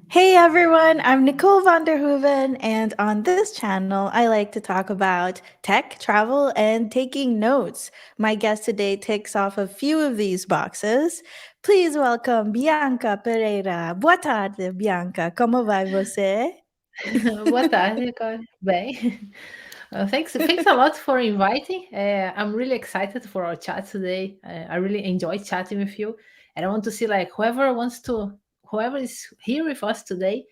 Hey everyone, I'm Nicole van der Hoeven, and on this channel, I like to talk about tech, travel, and taking notes. My guest today ticks off a few of these boxes. Please welcome Bianca Pereira. Boa tarde, Bianca. Como vai você? Boa tarde, Nicole. Bem, thanks a lot for inviting. I'm really excited for our chat today. I really enjoy chatting with you, and I want to see like whoever is here with us today.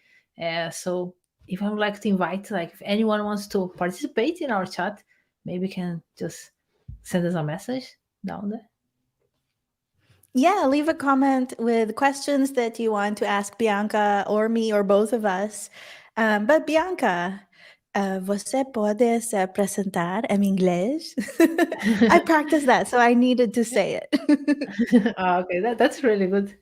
So if I would like to invite, like if anyone wants to participate in our chat, maybe can just send us a message down there. Yeah, leave a comment with questions that you want to ask Bianca or me or both of us. But Bianca, você pode se apresentar em inglês? I practiced that, so I needed to say it. Okay, that's really good.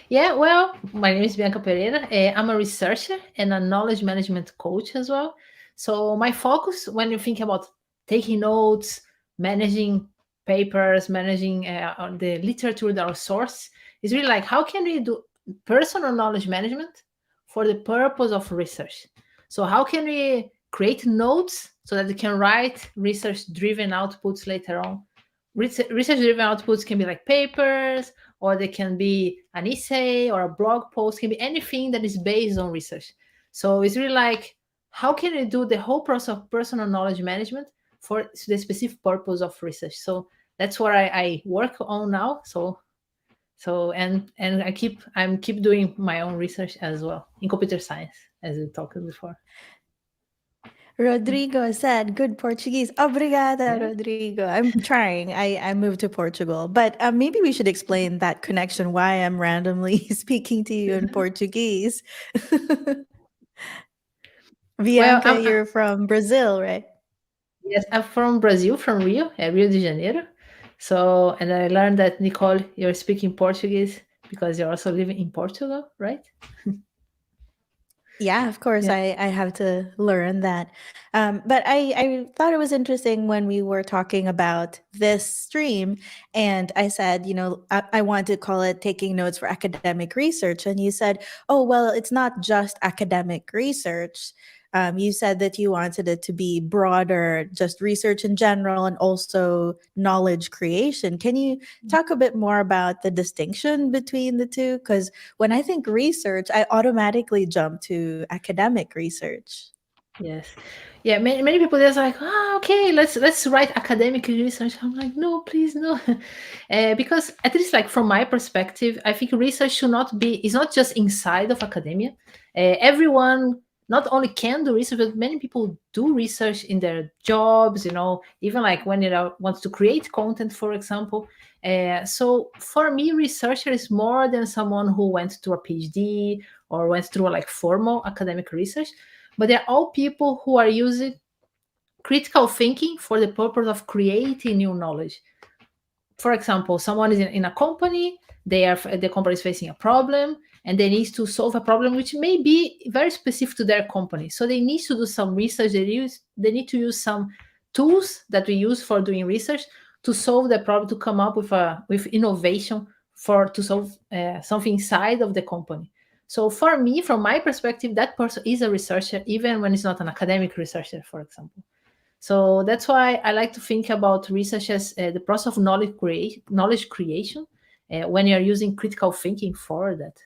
Yeah, well, my name is Bianca Pereira. I'm a researcher and a knowledge management coach as well. So my focus when you think about taking notes, managing papers, managing the literature that our source is really like how can we do personal knowledge management for the purpose of research. So how can we create notes so that we can write research-driven outputs later on. Research-driven outputs can be like papers, or they can be an essay or a blog post, can be anything that is based on research. So it's really like how can we do the whole process of personal knowledge management for the specific purpose of research. So that's what I work on now. And I'm keep doing my own research as well in computer science, as we talked before. Rodrigo said, good Portuguese. Obrigada, Yeah. Rodrigo. I'm trying. I moved to Portugal. But maybe we should explain that connection, why I'm randomly speaking to you in Portuguese. Well, Bianca, you're from Brazil, right? yes, I'm from Brazil, from Rio, Rio de Janeiro. So, and I learned that Nicole, you're speaking Portuguese because you're also living in Portugal, right? Yeah, of course, Yeah. I have to learn that. But I thought it was interesting when we were talking about this stream, and I said, I want to call it taking notes for academic research. And you said, oh, well, it's not just academic research. You said that you wanted it to be broader, just research in general, and also knowledge creation. Can you talk a bit more about the distinction between the two? Because when I think research, I automatically jump to academic research. Yes. Yeah, many people just like, okay, let's write academic research. I'm like, no, please, no. Because at least like from my perspective, I think research should not be, it's not just inside of academia. Everyone not only can do research, but many people do research in their jobs, even like when wants to create content, for example. So for me, researcher is more than someone who went to a PhD or went through like formal academic research, but they're all people who are using critical thinking for the purpose of creating new knowledge. For example, someone is in a company, the company is facing a problem, and they need to solve a problem which may be very specific to their company. So they need to do some research. They need to use some tools that we use for doing research to solve the problem, to come up with innovation for to solve something inside of the company. So for me, from my perspective, that person is a researcher, even when it's not an academic researcher, for example. So that's why I like to think about research as the process of knowledge creation when you're using critical thinking for that.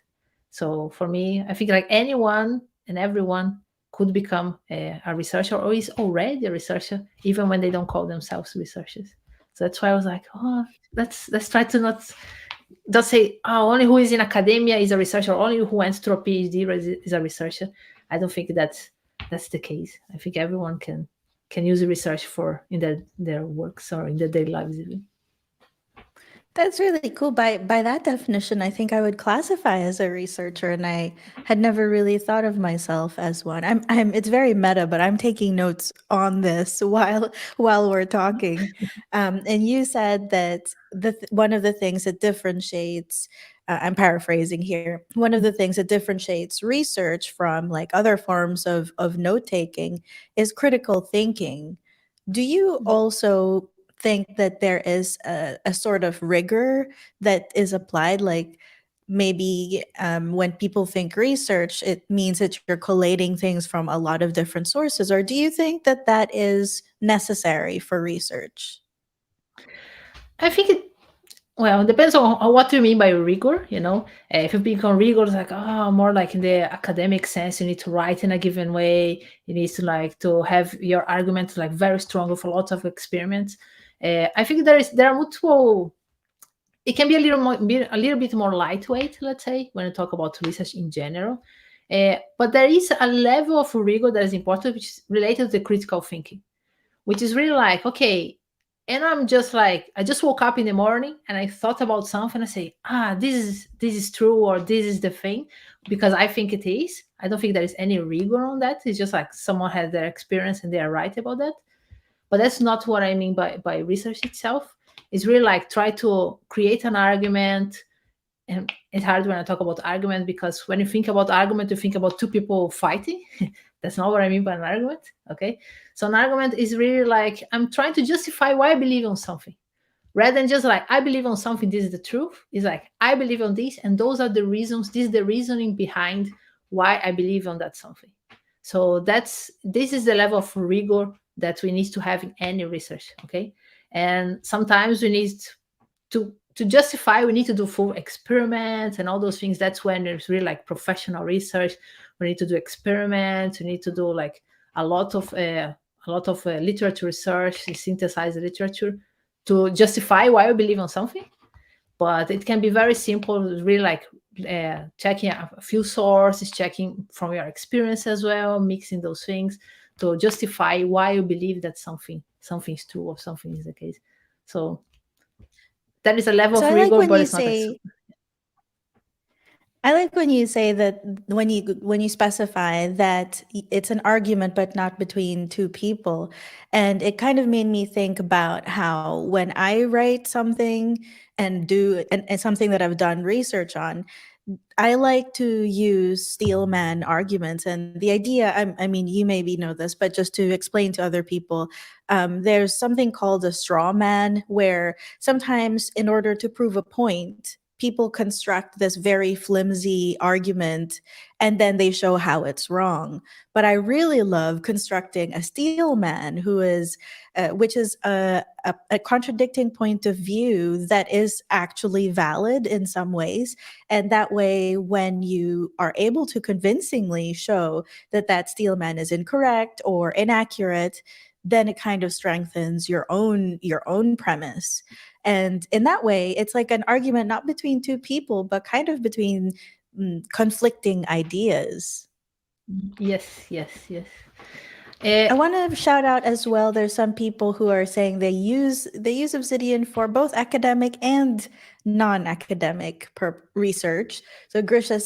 So for me, I think like anyone and everyone could become a researcher or is already a researcher, even when they don't call themselves researchers. So that's why I was like, oh, let's try to not just say, oh, only who is in academia is a researcher, or only who went through a PhD is a researcher. I don't think that's the case. I think everyone can use research for in their works or in their daily lives even. That's really cool. By that definition, I think I would classify as a researcher, and I had never really thought of myself as one. I'm it's very meta, but I'm taking notes on this while we're talking. And you said that one of the things that differentiates I'm paraphrasing here. One of the things that differentiates research from like other forms of note taking is critical thinking. Do you also think that there is a sort of rigor that is applied? Like, maybe when people think research, it means that you're collating things from a lot of different sources. Or do you think that that is necessary for research? I think well, it depends on what you mean by rigor. If you become rigor, it's like, more like in the academic sense, you need to write in a given way. You need to like to have your arguments like very strong with a lot of experiments. I think there are multiple. It can be a little bit more lightweight, let's say, when you talk about research in general. But there is a level of rigor that is important, which is related to critical thinking, which is really like, okay, and I'm just like, I just woke up in the morning and I thought about something. I say, this is true, or this is the thing, because I think it is. I don't think there is any rigor on that. It's just like someone had their experience and they are right about that. But that's not what I mean by research itself. It's really like try to create an argument. And it's hard when I talk about argument, because when you think about argument, you think about two people fighting. That's not what I mean by an argument. Okay. So an argument is really like, I'm trying to justify why I believe on something, rather than just like, I believe on something, this is the truth. It's like, I believe on this, and those are the reasons. This is the reasoning behind why I believe on that something. So this is the level of rigor that we need to have in any research. Okay. And sometimes we need to justify, we need to do full experiments and all those things. That's when there's really like professional research. We need to do experiments. We need to do like a lot of literature research, synthesize the literature to justify why we believe on something. But it can be very simple, really like checking a few sources, checking from your experience as well, mixing those things to justify why you believe that something's true or something is the case. So that is a level So of I like rigor, when but you it's not say I like when you say that when you specify that it's an argument but not between two people. And it kind of made me think about how when I write something and something that I've done research on, I like to use steelman arguments. And the idea, I mean, you maybe know this, but just to explain to other people, there's something called a straw man, where sometimes in order to prove a point, people construct this very flimsy argument and then they show how it's wrong. But I really love constructing a steel man which is a contradicting point of view that is actually valid in some ways. And that way, when you are able to convincingly show that that steel man is incorrect or inaccurate, then it kind of strengthens your own premise. And in that way, it's like an argument not between two people, but kind of between conflicting ideas. yes, yes, yes. I want to shout out as well. There's some people who are saying they use Obsidian for both academic and non-academic research. So Grisha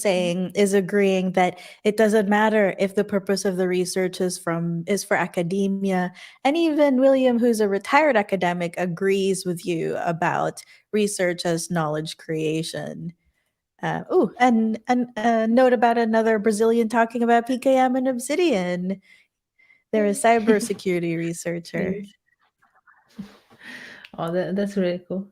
is agreeing that it doesn't matter if the purpose of the research is for academia, and even William, who's a retired academic, agrees with you about research as knowledge creation. And a note about another Brazilian talking about PKM and Obsidian. They're a cybersecurity researcher. Yes. Oh, that's really cool.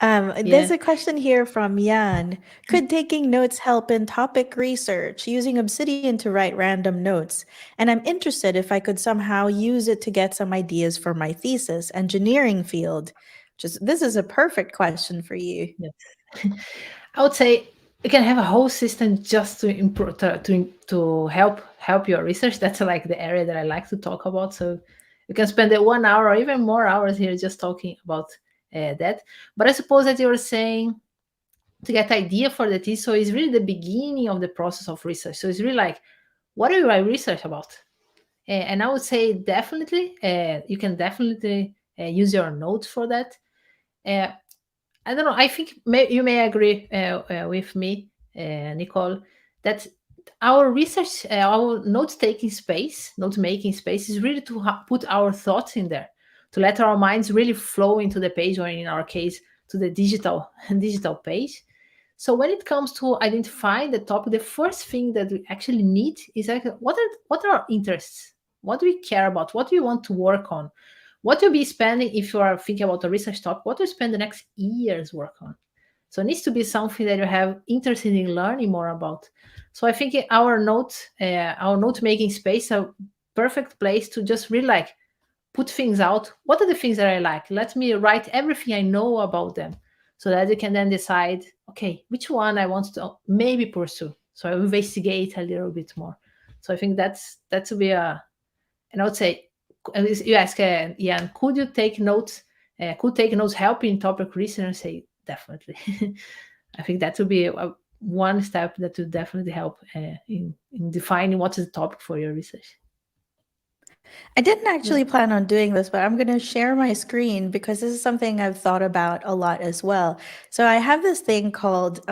There's Yeah. a question here from Jan. Could taking notes help in topic research using Obsidian to write random notes? And I'm interested if I could somehow use it to get some ideas for my thesis, engineering field. This is a perfect question for you. Yes. I would say you can have a whole system just to improve to help your research. That's like the area that I like to talk about. So you can spend the 1 hour or even more hours here just talking about that. But I suppose that you were saying to get idea for the thesis. So it's really the beginning of the process of research. So it's really like, what do I research about? And I would say definitely, you can definitely use your notes for that. Uh, I don't know. I think you may agree with me, Nicole, that our research, our note making space, is really to put our thoughts in there, to let our minds really flow into the page, or in our case, to the digital page. So when it comes to identifying the topic, the first thing that we actually need is like, what are our interests? What do we care about? What do we want to work on? What you'll be spending, if you are thinking about a research topic, what do you spend the next years work on? So it needs to be something that you have interested in learning more about. So I think our note making space, a perfect place to just really like put things out. What are the things that I like? Let me write everything I know about them, so that you can then decide, okay, which one I want to maybe pursue. So I investigate a little bit more. So I think that would be a, and I would say, at least you ask, Ian, could you take notes? Could take notes help in topic research? And say definitely. I think that would be one step that would definitely help in defining what is the topic for your research. I didn't Yeah. actually plan on doing this, but I'm going to share my screen because this is something I've thought about a lot as well. So I have this thing called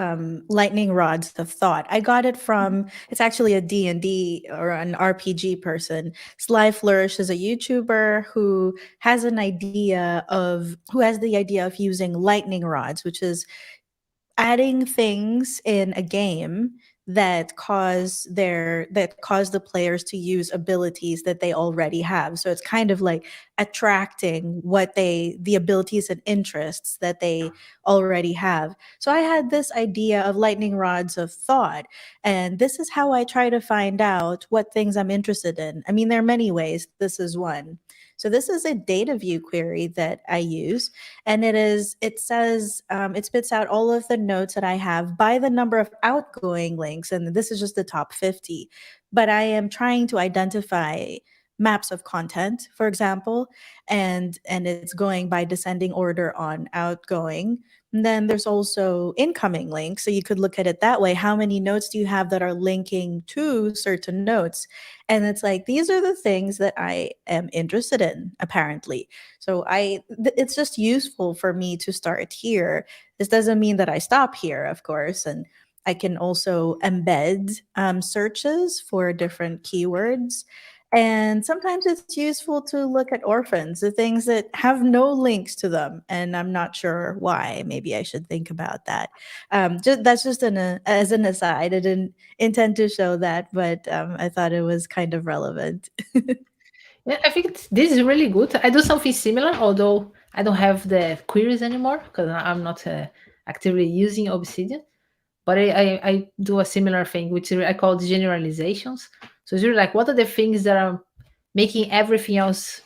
lightning rods of thought. I got it from, it's actually a D&D or an RPG person. Sly Flourish is a YouTuber who has the idea of using lightning rods, which is adding things in a game that cause the players to use abilities that they already have. So it's kind of like attracting the abilities and interests that they already have. So I had this idea of lightning rods of thought, and this is how I try to find out what things I'm interested in. I mean, there are many ways. This is one. So this is a data view query that I use, and it spits out all of the notes that I have by the number of outgoing links, and this is just the top 50. But I am trying to identify maps of content, for example, and it's going by descending order on outgoing. And then there's also incoming links, so you could look at it that way. How many notes do you have that are linking to certain notes? And it's like, these are the things that I am interested in, apparently. So it's just useful for me to start here. This doesn't mean that I stop here, of course. And I can also embed searches for different keywords. And sometimes it's useful to look at orphans, the things that have no links to them. And I'm not sure why. Maybe I should think about that. That's just as an aside. I didn't intend to show that, but I thought it was kind of relevant. Yeah, I think this is really good. I do something similar, although I don't have the queries anymore because I'm not actively using Obsidian. But I do a similar thing, which I call generalizations. So it's really like, what are the things that are making everything else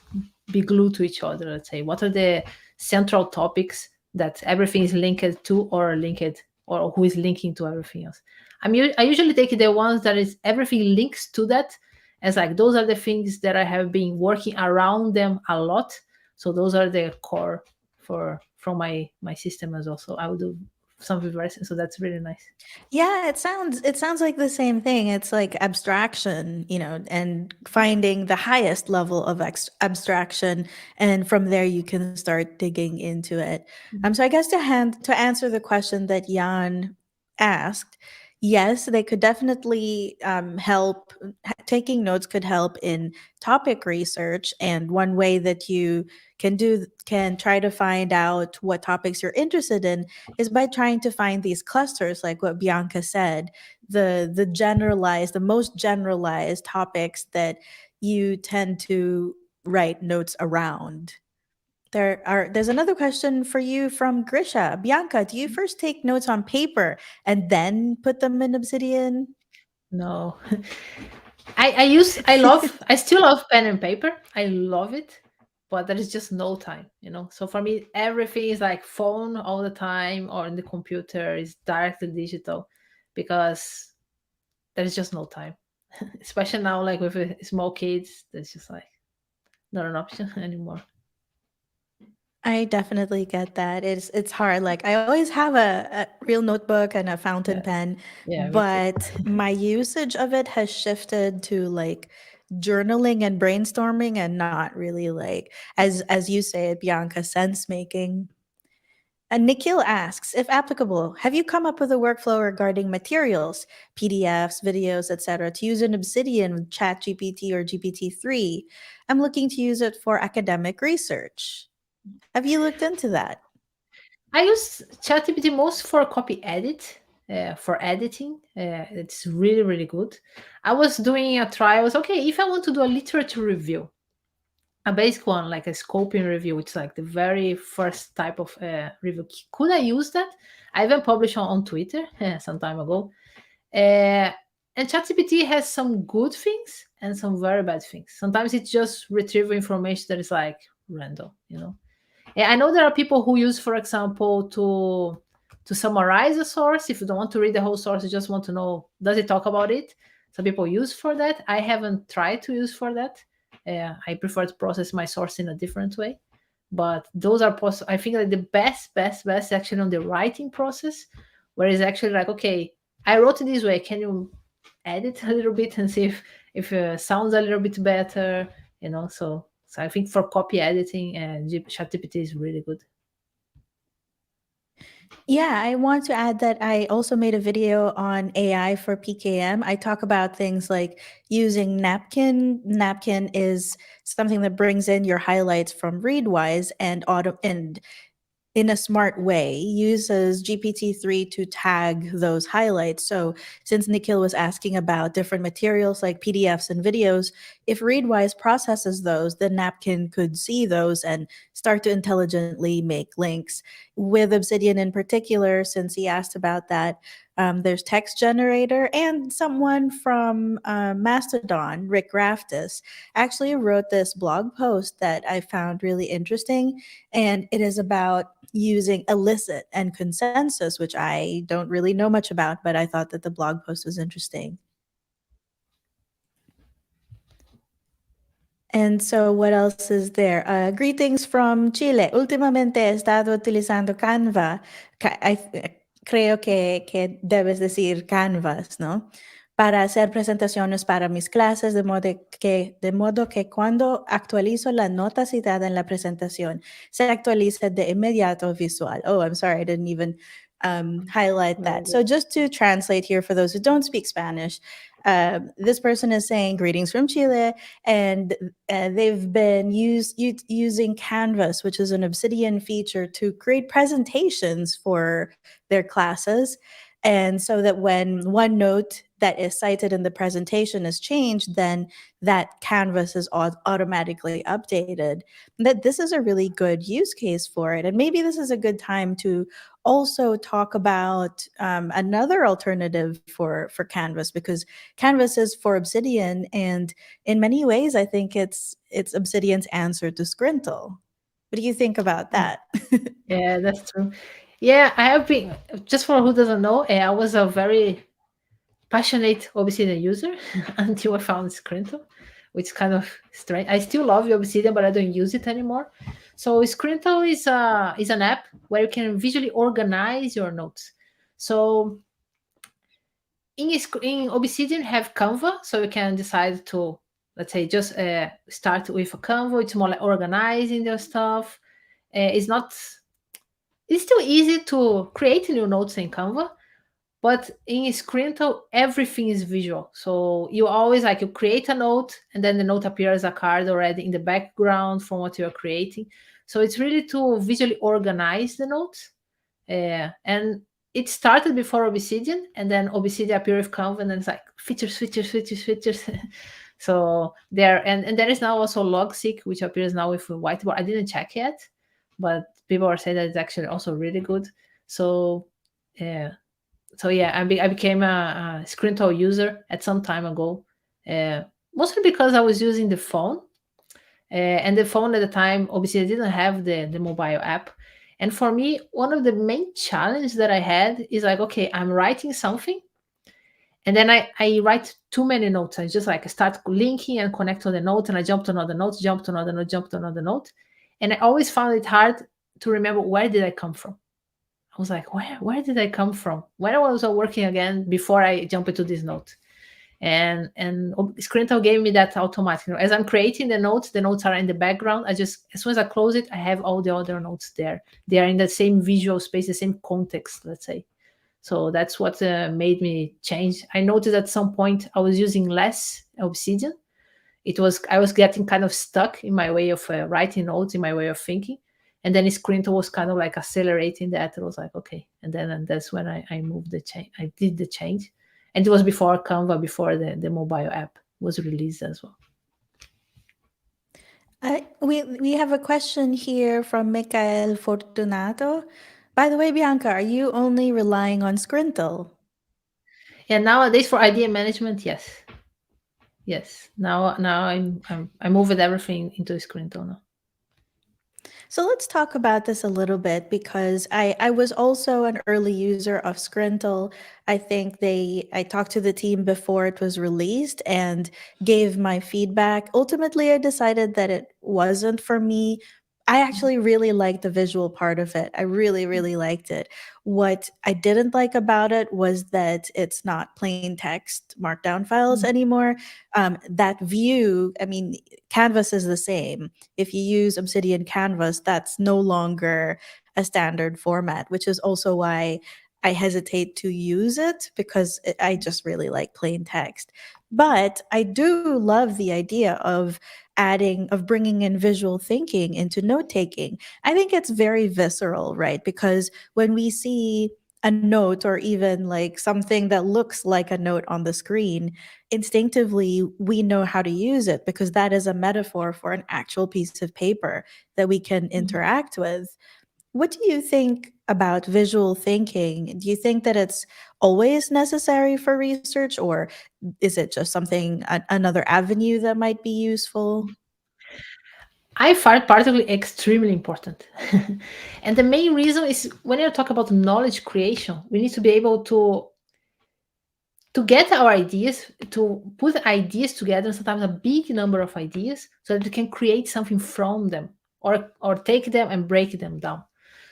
be glued to each other? Let's say, what are the central topics that everything is linked to, or linked, or who is linking to everything else? I usually take the ones that is everything links to that, as like those are the things that I have been working around them a lot. So those are the core for from my system as well. So I will do something very, so that's really nice. Yeah, it sounds like the same thing. It's like abstraction, and finding the highest level of abstraction, and from there you can start digging into it. So I guess to answer the question that Jan asked, yes, they could definitely help. Taking notes could help in topic research, and one way that you can try to find out what topics you're interested in is by trying to find these clusters, like what Bianca said, the most generalized topics that you tend to write notes around. There's another question for you from Grisha. Bianca, do you first take notes on paper and then put them in Obsidian? No, I still love pen and paper. I love it, but there is just no time. So for me, everything is like phone all the time, or in the computer is directly digital, because there's just no time. Especially now, like with small kids, there's just like not an option anymore. I definitely get that. It's hard. Like, I always have a real notebook and a fountain Yeah, pen, yeah, me too. but my usage of it has shifted to like journaling and brainstorming, and not really like, as you say it, Bianca, sense making. And Nikhil asks, if applicable, have you come up with a workflow regarding materials, PDFs, videos, etc., to use in Obsidian with ChatGPT or GPT-3? I'm looking to use it for academic research. Have you looked into that? I use ChatGPT most for copy edit, for editing. It's really good. I was doing a trial. Okay, if I want to do a literature review, a basic one, like a scoping review. It's like the very first type of review. Could I use that? I even published on Twitter some time ago. Uh, and ChatGPT has some good things and some very bad things. Sometimes it's just retrieving information that is like random, you know. Yeah, I know there are people who use, for example, to summarize a source. If you don't want to read the whole source, you just want to know, does it talk about it? Some people use for that. I haven't tried to use for that. I prefer to process my source in a different way. But those are I think like the best actually on the writing process, where it's actually like, okay, I wrote it this way. Can you edit a little bit and see if it sounds a little bit better? You know, so I think for copy editing, ChatGPT is really good. Yeah, I want to add that I also made a video on AI for PKM. I talk about things like using Napkin. Napkin is something that brings in your highlights from Readwise and in a smart way uses GPT-3 to tag those highlights. So since Nikhil was asking about different materials like PDFs and videos, if Readwise processes those, the Napkin could see those and start to intelligently make links. With Obsidian in particular, since he asked about that, there's text generator, and someone from Mastodon, Rick Raftis, actually wrote this blog post that I found really interesting, and it is about using elicit and consensus, which I don't really know much about, but I thought that the blog post was interesting. And so, what else is there? Greetings from Chile. Últimamente he estado utilizando Canva. Creo que debes decir Canvas, ¿no? Para hacer presentaciones para mis clases, de modo que cuando actualizo la nota citada en la presentación, se actualiza de inmediato visual. Oh, I'm sorry, I didn't even highlight Very that. So, good. just to translate here for those who don't speak Spanish, this person is saying greetings from Chile, and they've been using Canvas, which is an Obsidian feature, to create presentations for their classes. And so that when one note that is cited in the presentation is changed, then that canvas is automatically updated. That this is a really good use case for it. And maybe this is a good time to also talk about another alternative for Canvas, because Canvas is for Obsidian, and in many ways, I think it's Obsidian's answer to Scrintal. What do you think about that? Yeah, that's true. Yeah, I have been, just for who doesn't know, I was a very passionate Obsidian user until I found Scrintal, which is kind of strange. I still love Obsidian, but I don't use it anymore. So Scrintal is an app where you can visually organize your notes. So in Obsidian have Canva, so you can decide to, let's say, just start with a Canva. It's more like organizing your stuff. It's not. It's still easy to create new notes in Canva, but in Scrintal, everything is visual. So you always like you create a note, and then the note appears a card already in the background from what you are creating. So it's really to visually organize the notes. And it started before Obsidian, and then Obsidian appeared with Canva, and then it's like features. So there, and there is now also Logseek, which appears now with whiteboard. I didn't check yet, but people are saying that it's actually also really good. So yeah, so yeah, I became a Scrintal user at some time ago, mostly because I was using the phone, and the phone at the time obviously didn't have the mobile app. And for me, one of the main challenges that I had is like, okay, I'm writing something, and then I write too many notes. I just like start linking and connect to the note, and I jump to another note, jump to another note, jump to another note, and I always found it hard to remember where did I come from. I was like, where did I come from? Where was I working again before I jump into this note? And Scrintal gave me that automatic. You know, as I'm creating the notes are in the background. I just, as soon as I close it, I have all the other notes there. They are in the same visual space, the same context, let's say. So that's what made me change. I noticed at some point I was using less Obsidian. I was getting kind of stuck in my way of writing notes, in my way of thinking, and then Scrintal was kind of like accelerating that. I was like, okay, and that's when I moved the change. I did the change, and it was before Canva, before the mobile app was released as well. We have a question here from Michael Fortunato. By the way, Bianca, are you only relying on Scrintal? And nowadays for idea management, yes, yes. Now I moved everything into Scrintal now. So let's talk about this a little bit because I was also an early user of Scrintal. I talked to the team before it was released and gave my feedback. Ultimately, I decided that it wasn't for me. I actually really liked the visual part of it. I really, really liked it. What I didn't like about it was that it's not plain text markdown files anymore. That view, I mean, Canvas is the same. If you use Obsidian Canvas, that's no longer a standard format, which is also why I hesitate to use it because I just really like plain text. But I do love the idea of bringing in visual thinking into note taking. I think it's very visceral, right? Because when we see a note or even like something that looks like a note on the screen, instinctively we know how to use it because that is a metaphor for an actual piece of paper that we can interact with. What do you think about visual thinking? Do you think that it's always necessary for research, or is it just something, another avenue that might be useful? I find particularly extremely important. And the main reason is when you talk about knowledge creation, we need to be able to get our ideas, to put ideas together, sometimes a big number of ideas, so that we can create something from them, or take them and break them down.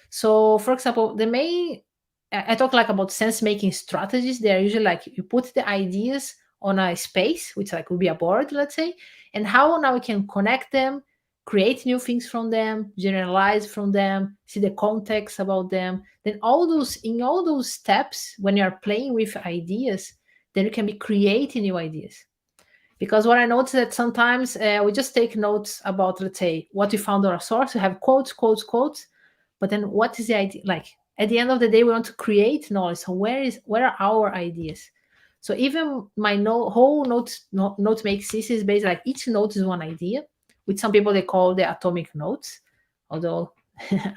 So, for example, the main I talk like about sense making strategies. They are usually like you put the ideas on a space, which like would be a board, let's say, and how now we can connect them, create new things from them, generalize from them, see the context about them. Then all those steps, when you are playing with ideas, then you can be creating new ideas. Because what I noticed that sometimes we just take notes about, let's say, what we found on a source. We have quotes, quotes, quotes, but then what is the idea? Like at the end of the day, we want to create knowledge. So where are our ideas? So even my whole note make system is based like each note is one idea, which some people they call the atomic notes. Although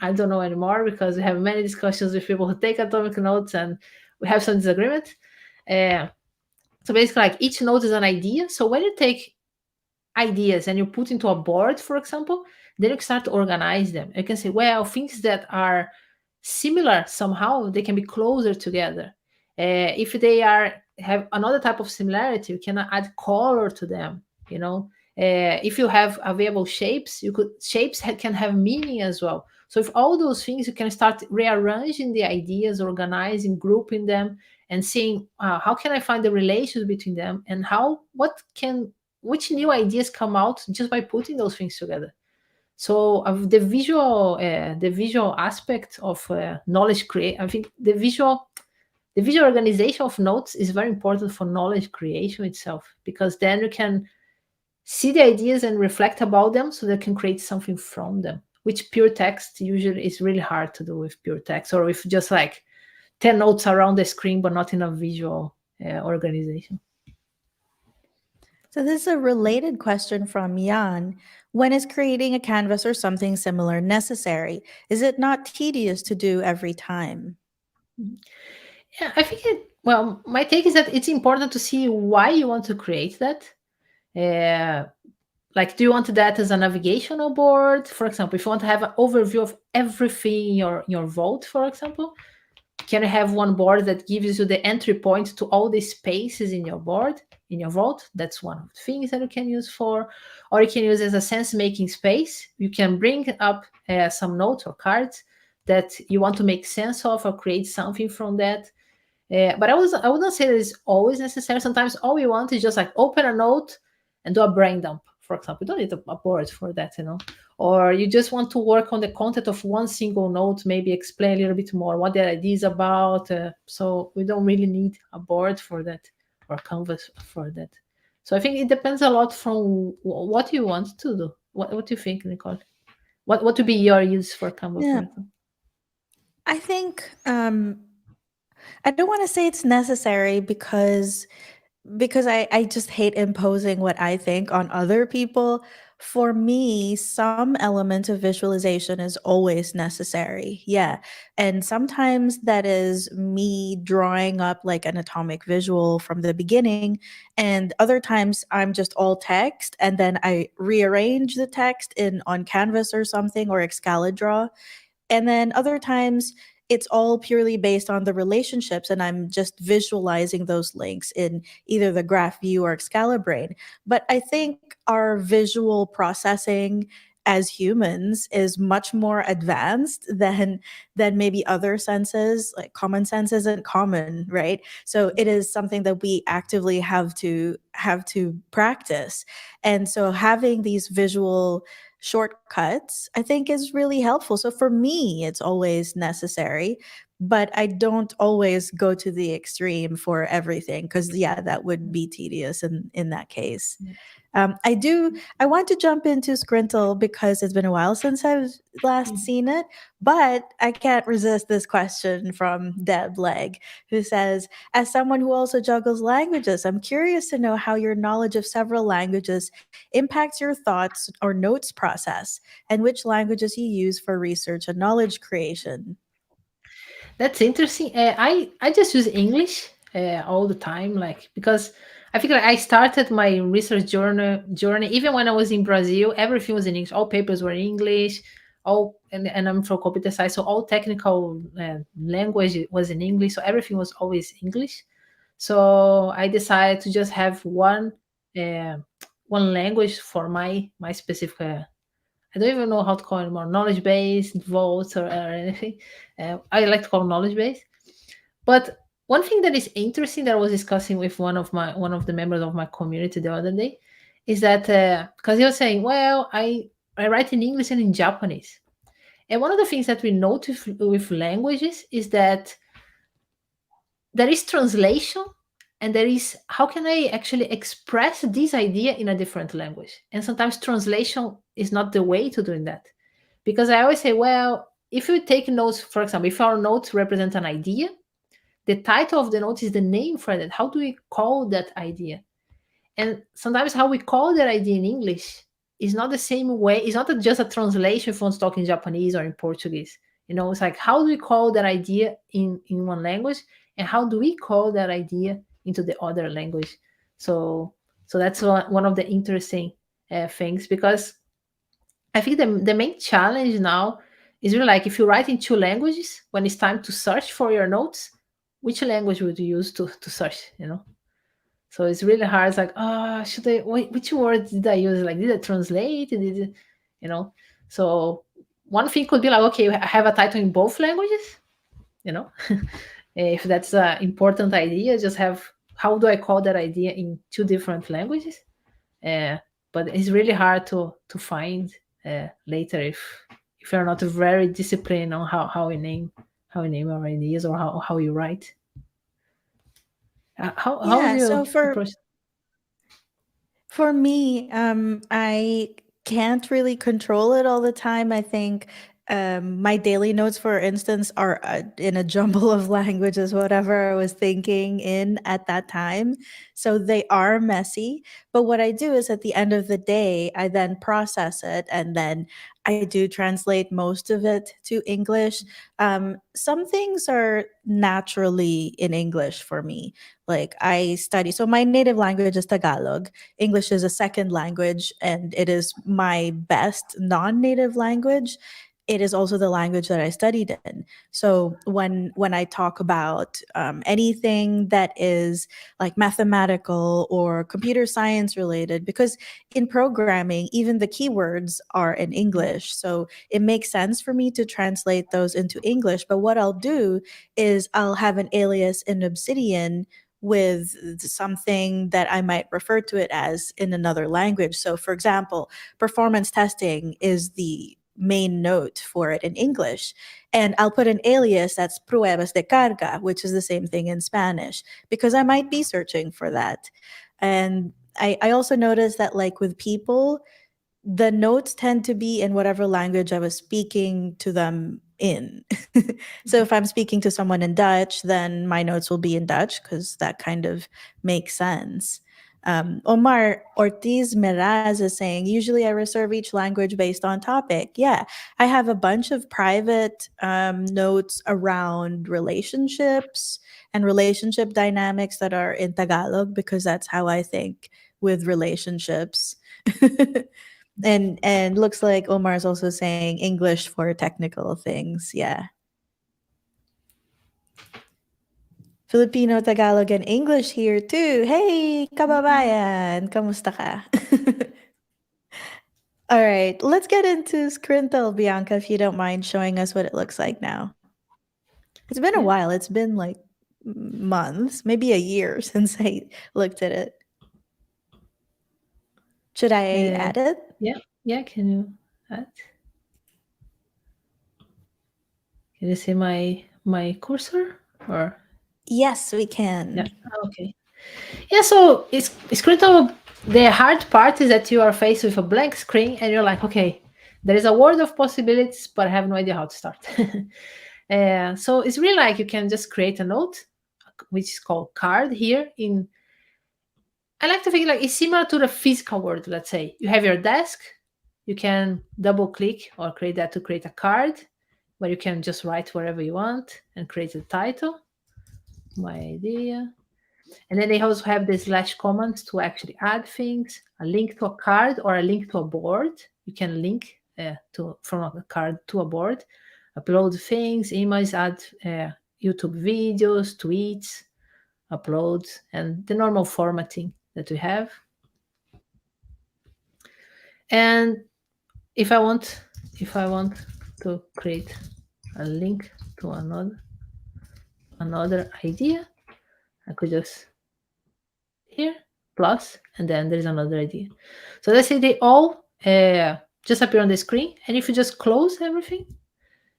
I don't know anymore because we have many discussions with people who take atomic notes and we have some disagreement. Uh, so basically, like each note is an idea. So when you take ideas and you put into a board, for example, then you can start to organize them. You can say, well, things that are similar somehow, they can be closer together. If they are have another type of similarity, you can add color to them. You know, if you have available shapes, can have meaning as well. So if all those things, you can start rearranging the ideas, organizing, grouping them, and seeing how can I find the relations between them, and which new ideas come out just by putting those things together. So the visual aspect of knowledge create, I think the visual organization of notes is very important for knowledge creation itself, because then you can see the ideas and reflect about them so they can create something from them, which pure text usually is really hard to do with pure text, or with just like 10 notes around the screen but not in a visual organization. So this is a related question from Jan. When is creating a canvas or something similar necessary? Is it not tedious to do every time? Yeah, I think well, my take is that it's important to see why you want to create that. Uh, like, do you want that as a navigational board? For example, if you want to have an overview of everything in your vault, for example, can you have one board that gives you the entry point to all the spaces in your board, in your vault? That's one of the things that you can use for. Or you can use as a sense making space. You can bring up some notes or cards that you want to make sense of or create something from that. But I wouldn't say that it's always necessary. Sometimes all we want is just like open a note and do a brain dump, for example. You don't need a board for that, you know. Or you just want to work on the content of one single note, maybe explain a little bit more what the idea is about. So we don't really need a board for that or canvas for that. So I think it depends a lot from what you want to do. What do you think, Nicole? What would be your use for Canva, for Yeah, example? I think I don't want to say it's necessary because I just hate imposing what I think on other people. For me, some element of visualization is always necessary. Yeah. And sometimes that is me drawing up like an atomic visual from the beginning. And other times I'm just all text and then I rearrange the text in on Canvas or something or Excalidraw. And then other times it's all purely based on the relationships and I'm just visualizing those links in either the graph view or Excalibrain. But I think our visual processing as humans is much more advanced than maybe other senses. Like common sense isn't common, right? So it is something that we actively have to practice. And so having these visual shortcuts, I think is really helpful. So for me, it's always necessary, but I don't always go to the extreme for everything because yeah, that would be tedious in that case. I want to jump into Scrintal because it's been a while since I've last seen it, but I can't resist this question from Deb Leg, who says, as someone who also juggles languages, I'm curious to know how your knowledge of several languages impacts your thoughts or notes process, and which languages you use for research and knowledge creation. That's interesting. I just use English all the time, like because I think like I started my research journey even when I was in Brazil. Everything was in English. All papers were in English. All and I'm from computer science, so all technical language was in English. So everything was always English. So I decided to just have uh, one language for my specific. I don't even know how to call it more knowledge base, votes, or anything. I like to call knowledge base. But one thing that is interesting that I was discussing with one of the members of my community the other day is that because he was saying, well, I write in English and in Japanese, and one of the things that we notice with languages is that there is translation and there is how can I actually express this idea in a different language, and sometimes translation is not the way to doing that, because I always say, well, if you take notes, for example, if our notes represent an idea, the title of the note is the name for that. How do we call that idea? And sometimes how we call that idea in English is not the same way. It's not just a translation if one's talking Japanese or in Portuguese. It's like how do we call that idea in one language, and how do we call that idea into the other language? So that's one of the interesting things, because I think the main challenge now is really like if you write in two languages, when it's time to search for your notes, which language would you use to search? So it's really hard. It's like, oh, should I wait? Which words did I use? Like, did I translate? You know? So one thing could be like, okay, I have a title in both languages. You know, if that's an important idea, just have how do I call that idea in two different languages? Uh, but it's really hard to find later if you're not very disciplined on how we name our ideas or how you write. How do Yeah, you so for approach? For me, I can't really control it all the time. I think my daily notes, for instance, are in a jumble of languages, whatever I was thinking in at that time. So they are messy. But what I do is at the end of the day, I then process it and then I do translate most of it to English. Some things are naturally in English for me. Like I study, so my native language is Tagalog. English is a second language and it is my best non-native language. It is also the language that I studied in. So when I talk about anything that is like mathematical or computer science related, because in programming even the keywords are in English, so it makes sense for me to translate those into English. But what I'll do is I'll have an alias in Obsidian with something that I might refer to it as in another language. So, for example, performance testing is the main note for it in English. And I'll put an alias that's pruebas de carga, which is the same thing in Spanish, because I might be searching for that. And I also noticed that, like with people, the notes tend to be in whatever language I was speaking to them in. So if I'm speaking to someone in Dutch, then my notes will be in Dutch because that kind of makes sense. Omar Ortiz Meraz is saying, usually I reserve each language based on topic. Yeah, I have a bunch of private notes around relationships and relationship dynamics that are in Tagalog because that's how I think with relationships. And looks like Omar's also saying English for technical things. Yeah. Filipino, Tagalog, and English here too. Hey, kababayan! Kamusta ka? All right, let's get into Scrintal, Bianca, if you don't mind showing us what it looks like now. It's been a Yeah. while. It's been like months, maybe a year since I looked at it. Should I Uh, add it? yeah. Yeah. Add? Can you see my cursor? Or Yes, we yeah. can. Okay. Yeah. So it's critical. The hard part is that you are faced with a blank screen and you're like, okay, there is a world of possibilities, but I have no idea how to start. So it's really like you can just create a note, which is called card here. I like to think like it's similar to the physical world. Let's say you have your desk, you can double click or create that to create a card where you can just write wherever you want and create a title. My idea. And then they also have the slash commands to actually add things, a link to a card or a link to a board. You can link to from a card to a board, upload things, images, add YouTube videos, tweets, uploads, and the normal formatting that we have. And if I want, if I want to create a link to another idea, I could just here plus, and then there's another idea. So let's say they all just appear on the screen, and if you just close everything,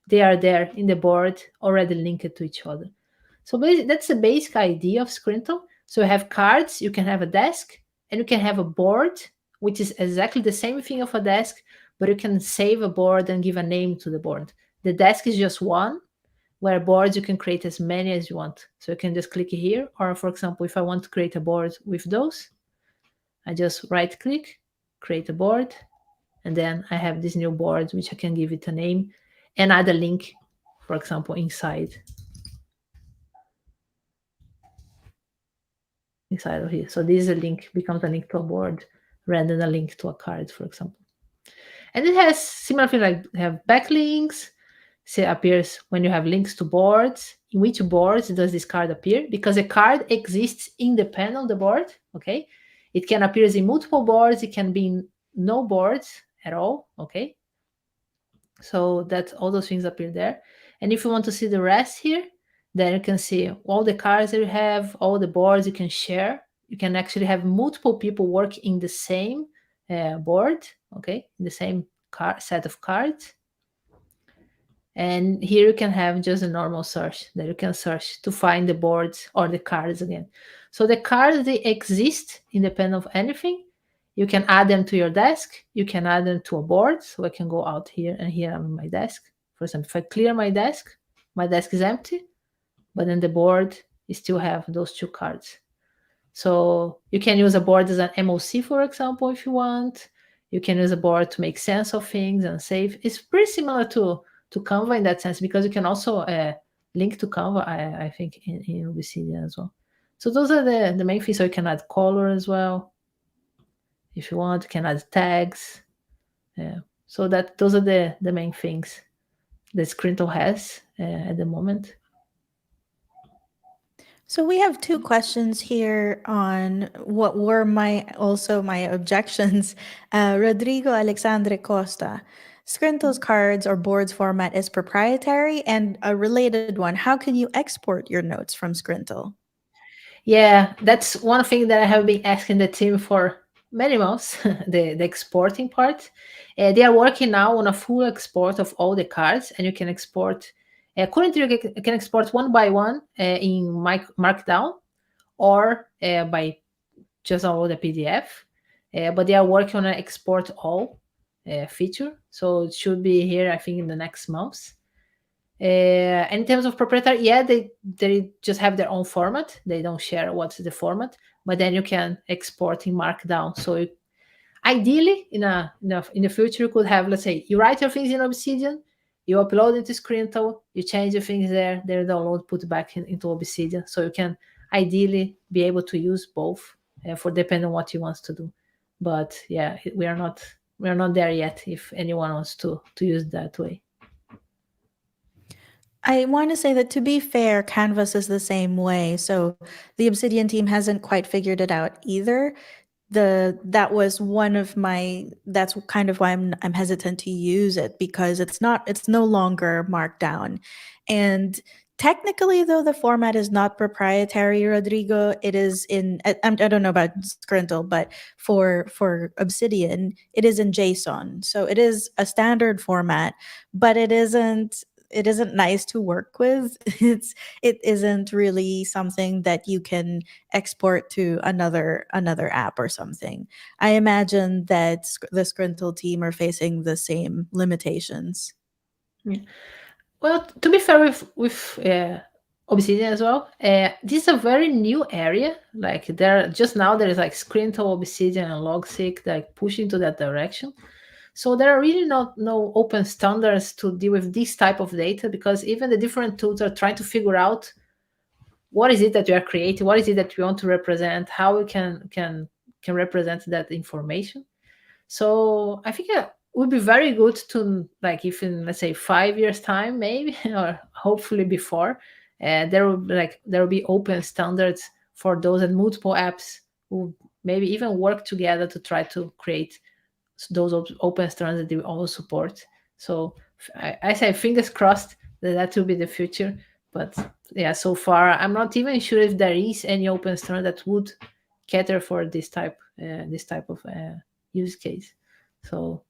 they are there in the board already linked to each other. So that's the basic idea of Scrintal. So you have cards, you can have a desk, and you can have a board, which is exactly the same thing of a desk, but you can save a board and give a name to the board. The desk is just one, where boards you can create as many as you want. So you can just click here, or for example, if I want to create a board with those, I just right click, create a board, and then I have this new board, which I can give it a name and add a link, for example, inside of here. So this is a link, becomes a link to a board rather than a link to a card, for example. And it has similar things like have backlinks. So it appears when you have links to boards. In which boards does this card appear? Because a card exists independent of the board. Okay, it can appear in multiple boards. It can be in no boards at all. Okay, so that all those things appear there. And if you want to see the rest here, then you can see all the cards that you have, all the boards you can share. You can actually have multiple people work in the same board, okay, in the same set of cards. And here you can have just a normal search that you can search to find the boards or the cards again. So the cards, they exist independent of anything. You can add them to your desk. You can add them to a board. So I can go out here and here I'm on my desk. For example, if I clear my desk is empty, but then the board, you still have those two cards. So you can use a board as an MOC, for example, if you want. You can use a board to make sense of things and save. It's pretty similar to Canva in that sense, because you can also link to Canva, I think, in Obsidian as well. So those are the main things. So you can add color as well. If you want, you can add tags. Yeah. So those are the main things that Scrintal has at the moment. So we have two questions here on what were my objections. Rodrigo Alexandre Costa. Scrintal's cards or boards format is proprietary, and a related one. How can you export your notes from Scrintal? Yeah, that's one thing that I have been asking the team for many months, the exporting part. They are working now on a full export of all the cards, and you can export. Currently, you can export one by one in Markdown or by just download the PDF. But they are working on an export all feature, so it should be here, I think, in the next months. And in terms of proprietary, yeah, they just have their own format. They don't share what's the format, but then you can export in Markdown. So ideally, in the future, you could have, let's say, you write your things in Obsidian, you upload it to Scrintal, you change the things there, they're download, put back into Obsidian. So you can ideally be able to use both for depending on what you want to do. But yeah, we are not there yet. If anyone wants to use that way. I want to say that, to be fair, Canvas is the same way. So the Obsidian team hasn't quite figured it out either. That was one of my that's kind of why I'm hesitant to use it, because it's no longer Markdown. And technically, though, the format is not proprietary, Rodrigo. It is in I don't know about Scrintal, but for Obsidian, it is in JSON. So it is a standard format, but it isn't nice to work with. It isn't really something that you can export to another app or something. I imagine that the Scrintal team are facing the same limitations. Yeah. Well, to be fair with Obsidian as well, this is a very new area. Like there is like Scrintal, Obsidian, and Logseq like pushing to that direction. So there are really not no open standards to deal with this type of data, because even the different tools are trying to figure out what is it that we are creating, what is it that we want to represent, how we can represent that information. So I think it would be very good to, like, if in, let's say, 5 years time, maybe, or hopefully before, there will be open standards for those, and multiple apps who maybe even work together to try to create those open standards that they all support. So I say fingers crossed that will be the future. But yeah, so far I'm not even sure if there is any open standard that would cater for this type of use case. So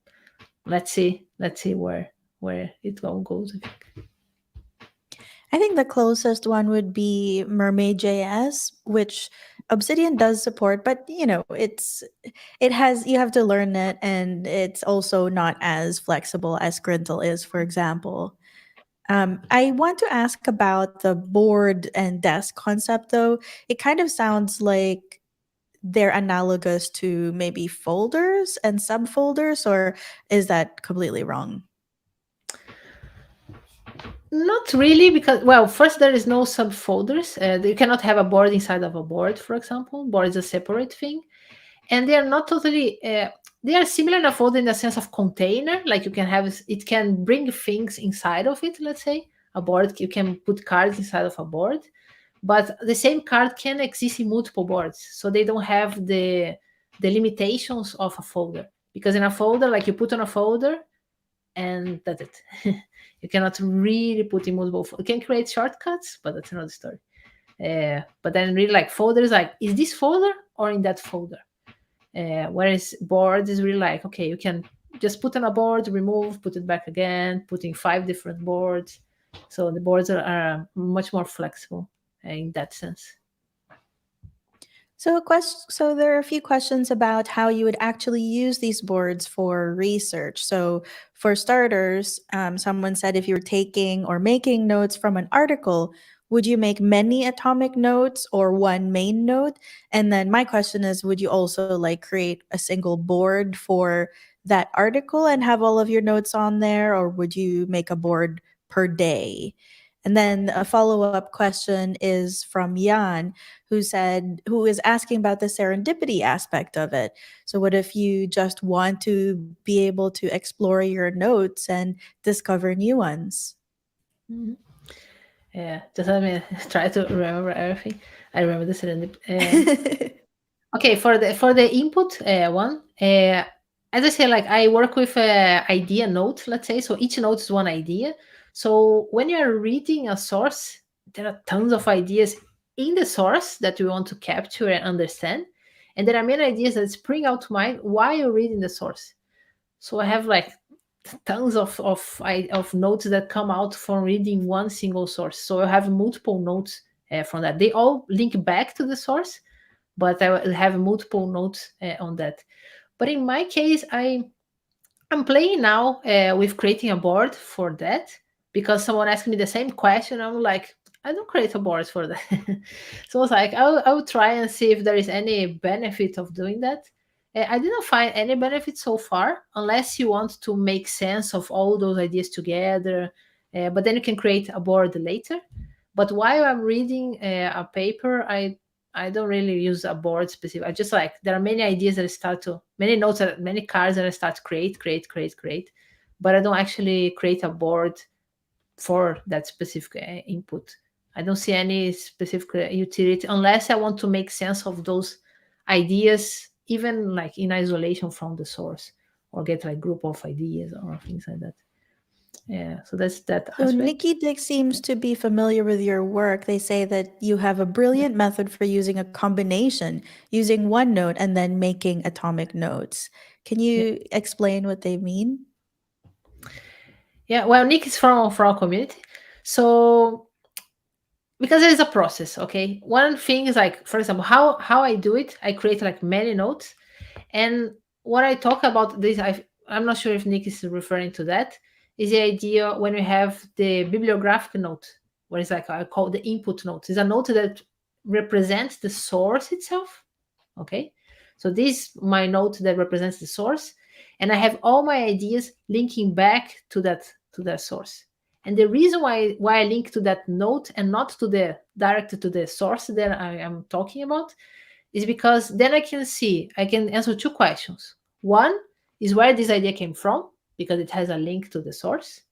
let's see where it all goes. I think the closest one would be Mermaid.js, which Obsidian does support, but you have to learn it, and it's also not as flexible as Scrintal is, for example. I want to ask about the board and desk concept, though. It kind of sounds like they're analogous to maybe folders and subfolders, or is that completely wrong? Not really, because, well, first, there is no subfolders. You cannot have a board inside of a board, for example. Board is a separate thing, and they are not totally. They are similar in a folder in the sense of container. Like, it can bring things inside of it. Let's say a board, you can put cards inside of a board, but the same card can exist in multiple boards, so they don't have the limitations of a folder. Because in a folder, like, you put on a folder, and that's it. You cannot really put in multiple. You can create shortcuts, but that's another story. But then, really, like, folders, like, is this folder or in that folder? Whereas board is really like, okay, you can just put on a board, remove, put it back again, put in 5 different boards. So the boards are much more flexible in that sense. So there are a few questions about how you would actually use these boards for research. So for starters, someone said, if you were taking or making notes from an article, would you make many atomic notes or one main note? And then my question is, would you also like create a single board for that article and have all of your notes on there, or would you make a board per day? And then a follow-up question is from Jan, who is asking about the serendipity aspect of it. So what if you just want to be able to explore your notes and discover new ones? Mhm. Yeah, just let me try to remember everything. I remember the serendipity. Okay, for the input one, as I say, like, I work with idea note, let's say. So each note is one idea. So when you are reading a source, there are tons of ideas in the source that you want to capture and understand, and there are many ideas that spring out to mind while you're reading the source. So I have, like, tons of notes that come out from reading one single source. So I have multiple notes from that. They all link back to the source, but I will have multiple notes on that. But in my case, I'm playing now with creating a board for that, because someone asked me the same question. I'm like, I don't create a board for that. So I was like, I will try and see if there is any benefit of doing that. I didn't find any benefit so far, unless you want to make sense of all those ideas together. But then you can create a board later. But while I'm reading a paper, I don't really use a board specific. I just like, there are many ideas that I start to, many notes, many cards that I start to create, but I don't actually create a board for that specific input. I don't see any specific utility unless I want to make sense of those ideas, even like in isolation from the source, or get like group of ideas or things like that. Yeah, so that's that So aspect. Nikki Dick seems to be familiar with your work. They say that you have a brilliant method for using a combination, using one note and then making atomic notes. Can Yeah, you explain what they mean? yeah. Well, Nick is from our community, so because there is a process. Okay, one thing is like, for example, how I do it. I create like many notes. And what I talk about this, I'm not sure if Nick is referring to that, is the idea when we have the bibliographic note, what is like I call the input note. It's a note that represents the source itself. Okay. So this my note that represents the source. And I have all my ideas linking back to that source. And the reason why I link to that note and not to the directed to the source that I am talking about is because then I can answer two questions. One is where this idea came from, because it has a link to the source.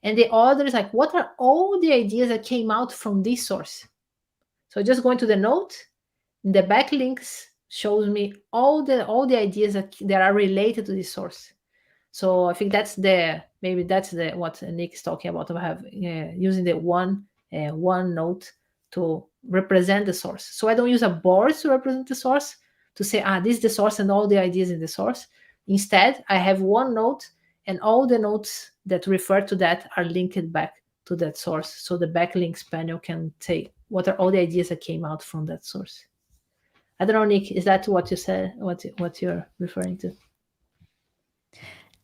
And the other is like, what are all the ideas that came out from this source? So just going to the note, the backlinks shows me all the ideas that are related to this source. So I think that's the maybe that's the what Nick is talking about. I have using the one note to represent the source. So I don't use a board to represent the source to say this is the source and all the ideas in the source. Instead, I have one note and all the notes that refer to that are linked back to that source. So the backlinks panel can say what are all the ideas that came out from that source. I don't know, Nick, is that what you said? What you're referring to?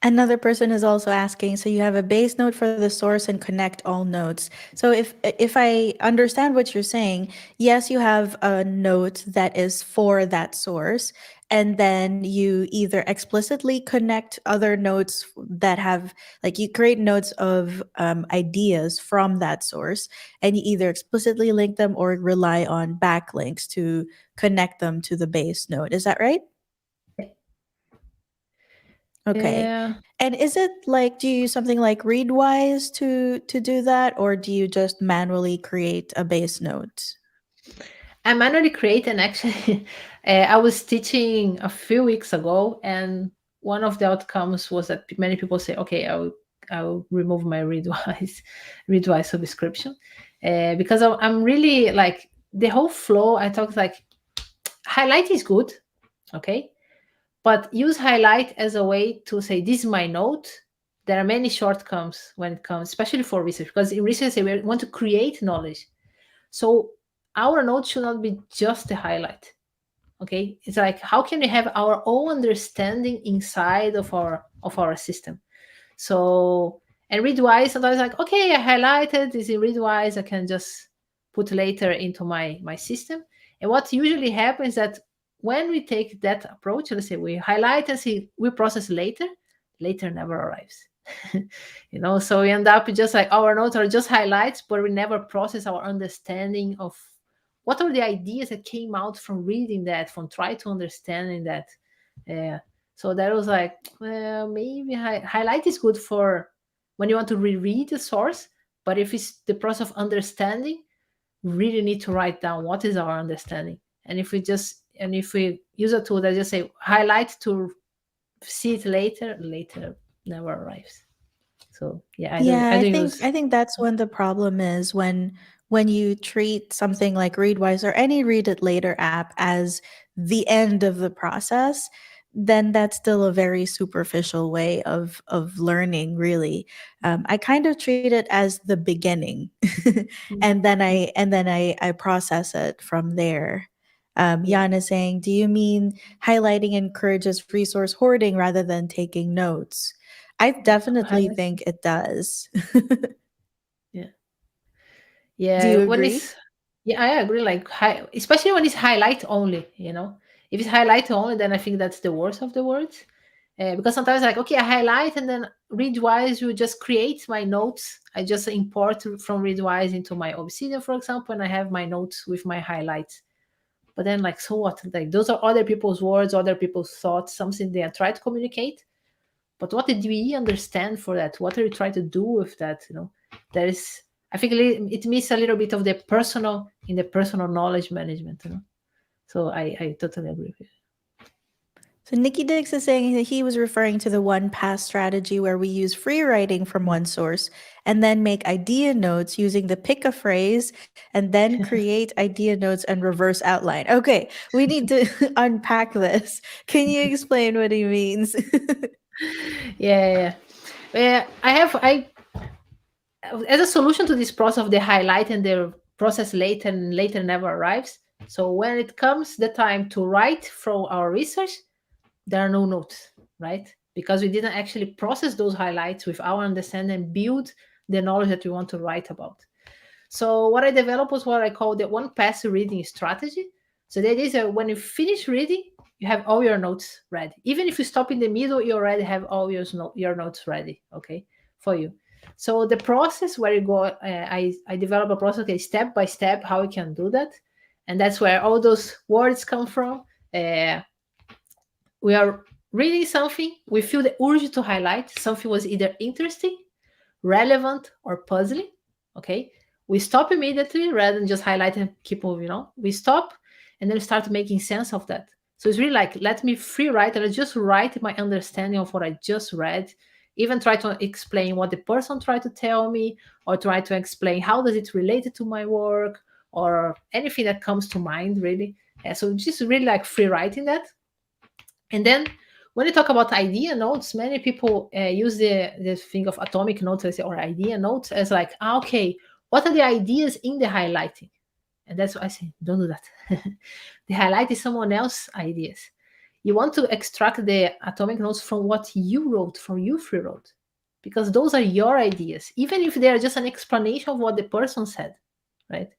Another person is also asking, so you have a base note for the source and connect all nodes. So if I understand what you're saying, yes, you have a note that is for that source, and then you either explicitly connect other nodes that have, like, you create nodes of ideas from that source, and you either explicitly link them or rely on backlinks to connect them to the base node. Is that right? Okay. Yeah. And is it like, do you use something like Readwise to do that, or do you just manually create a base note? I manually create, and actually, I was teaching a few weeks ago, and one of the outcomes was that many people say, "Okay, I will remove my Readwise Readwise subscription," because I'm really like the whole flow. I talk like highlight is good, okay, but use highlight as a way to say this is my note. There are many shortcomings when it comes, especially for research, because in research we want to create knowledge. So our note should not be just the highlight. Okay, it's like how can we have our own understanding inside of our system? So and readwise sometimes like okay, I highlighted this in readwise, I can just put later into my system. And what usually happens that when we take that approach, let's say we highlight and see we process later never arrives. So we end up just like our notes are just highlights, but we never process our understanding of what are the ideas that came out from reading that, from trying to understanding that. uh, so that was like, well, maybe highlight is good for when you want to reread the source, but if it's the process of understanding, we really need to write down what is our understanding. And if we use a tool that just say highlight to see it later never arrives. So yeah, Yeah, I I don't think use. I think that's when the problem is when you treat something like Readwise or any Read It Later app as the end of the process, then that's still a very superficial way of learning, really. I kind of treat it as the beginning, and then I process it from there. Yeah, Jan is saying, do you mean highlighting encourages resource hoarding rather than taking notes? I yeah, definitely highlights. think it does. Yeah. Do Yeah, you when agree? it's yeah, I agree. Like especially when it's highlight only, you know. If it's highlight only, then I think that's the worst of the words. Because sometimes like okay, I highlight and then Readwise will just create my notes. I just import from Readwise into my Obsidian, for example, and I have my notes with my highlights. But then like so what? Like those are other people's words, other people's thoughts, something they are trying to communicate. But what did we understand for that? What are you trying to do with that? You know, there is. I think it misses a little bit of the personal in the personal knowledge management. You know, so I totally agree with you. So Nikki Dix is saying that he was referring to the one pass strategy where we use free writing from one source and then make idea notes using the pick a phrase and then create idea notes and reverse outline. Okay, we need to unpack this. Can you explain what he means? Yeah, I as a solution to this process of the highlight and the process later and later never arrives. So when it comes the time to write from our research, there are no notes, right? Because we didn't actually process those highlights with our understanding and build the knowledge that we want to write about. So what I developed was what I call the one pass reading strategy. So the idea is that when you finish reading, you have all your notes ready. Even if you stop in the middle, you already have all your notes ready, okay, for you. So the process where you go, I develop a process, okay, step by step, how we can do that, and that's where all those words come from. Uh, we are reading something, we feel the urge to highlight something was either interesting, relevant, or puzzling. Okay. We stop immediately rather than just highlight and keep moving on. We stop and then start making sense of that. So it's really like, let me free write and I just write my understanding of what I just read, even try to explain what the person tried to tell me, or try to explain how does it relate to my work, or anything that comes to mind, really. So just really like free writing that. And then when you talk about idea notes, many people use the thing of atomic notes or idea notes as like, okay, what are the ideas in the highlighting? And that's why I say, don't do that. The highlight is someone else's ideas. You want to extract the atomic notes from what you wrote, from you free wrote, because those are your ideas, even if they are just an explanation of what the person said, right?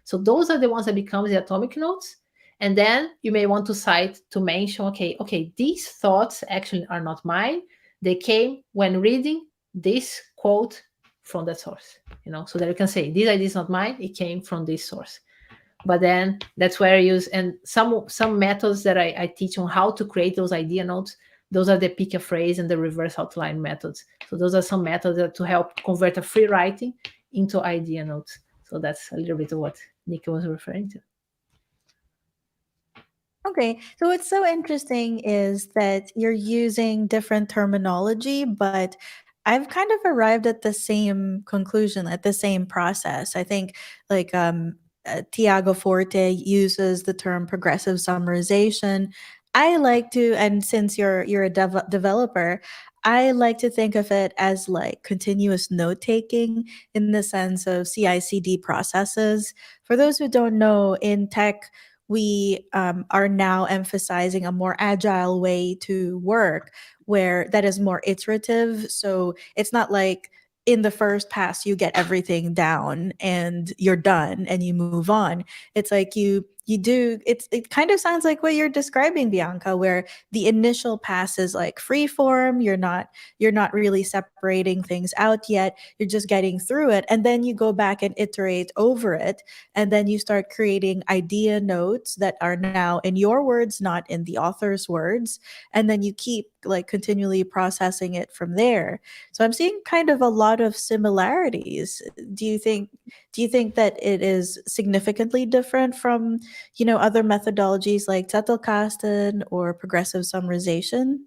So those are the ones that become the atomic notes. And then you may want to cite to mention, okay, these thoughts actually are not mine. They came when reading this quote from that source, so that you can say this idea is not mine, it came from this source. But then that's where I use, and some methods that I teach on how to create those idea notes, those are the pick a phrase and the reverse outline methods. So those are some methods to help convert a free writing into idea notes. So that's a little bit of what Nika was referring to. Okay, so what's so interesting is that you're using different terminology, but I've kind of arrived at the same conclusion, at the same process. I think like Tiago Forte uses the term progressive summarization. I like to, and since you're a developer, I like to think of it as like continuous note taking in the sense of CI/CD processes. For those who don't know, in tech we are now emphasizing a more agile way to work where that is more iterative. So it's not like in the first pass you get everything down and you're done and you move on. It's like you do it kind of sounds like what you're describing, Bianca, where the initial pass is like free form. You're not really separating things out yet. You're just getting through it, and then you go back and iterate over it, and then you start creating idea notes that are now in your words, not in the author's words, and then you keep like continually processing it from there. So I'm seeing kind of a lot of similarities. Do you think that it is significantly different from, other methodologies like Zettelkasten or progressive summarization?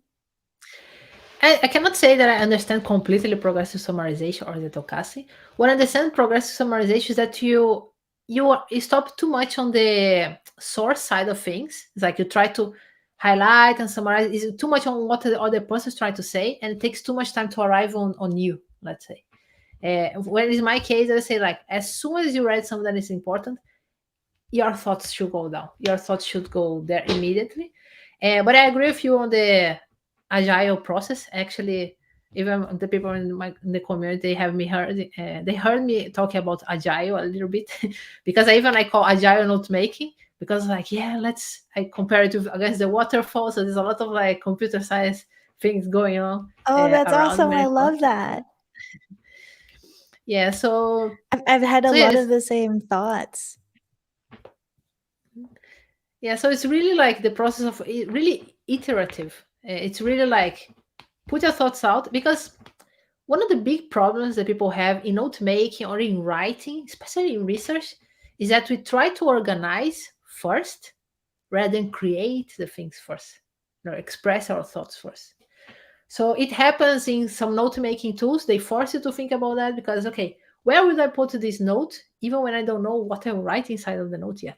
I cannot say that I understand completely progressive summarization or the Tokasi. What I understand progressive summarization is that you stop too much on the source side of things. It's like you try to highlight and summarize. Is too much on what the other person is trying to say, and it takes too much time to arrive on you. Let's say. When it's my case, I say like as soon as you read something that is important, your thoughts should go down. Your thoughts should go there immediately. But I agree with you on the agile process. Actually, Even the people in the community, they have me heard they heard me talking about agile a little bit because I call agile note making, because like, yeah, let's I compare it to against the waterfall. So there's a lot of like computer science things going on Oh, that's around awesome. when I it comes love to, that. yeah. I've had a So yeah, lot of the same thoughts. so it's really like the process of really iterative. It's really like put your thoughts out, because one of the big problems that people have in note making or in writing, especially in research, is that we try to organize first rather than create the things first, or express our thoughts first. So it happens in some note making tools. They force you to think about that, because, okay, where would I put this note, even when I don't know what I will write inside of the note yet,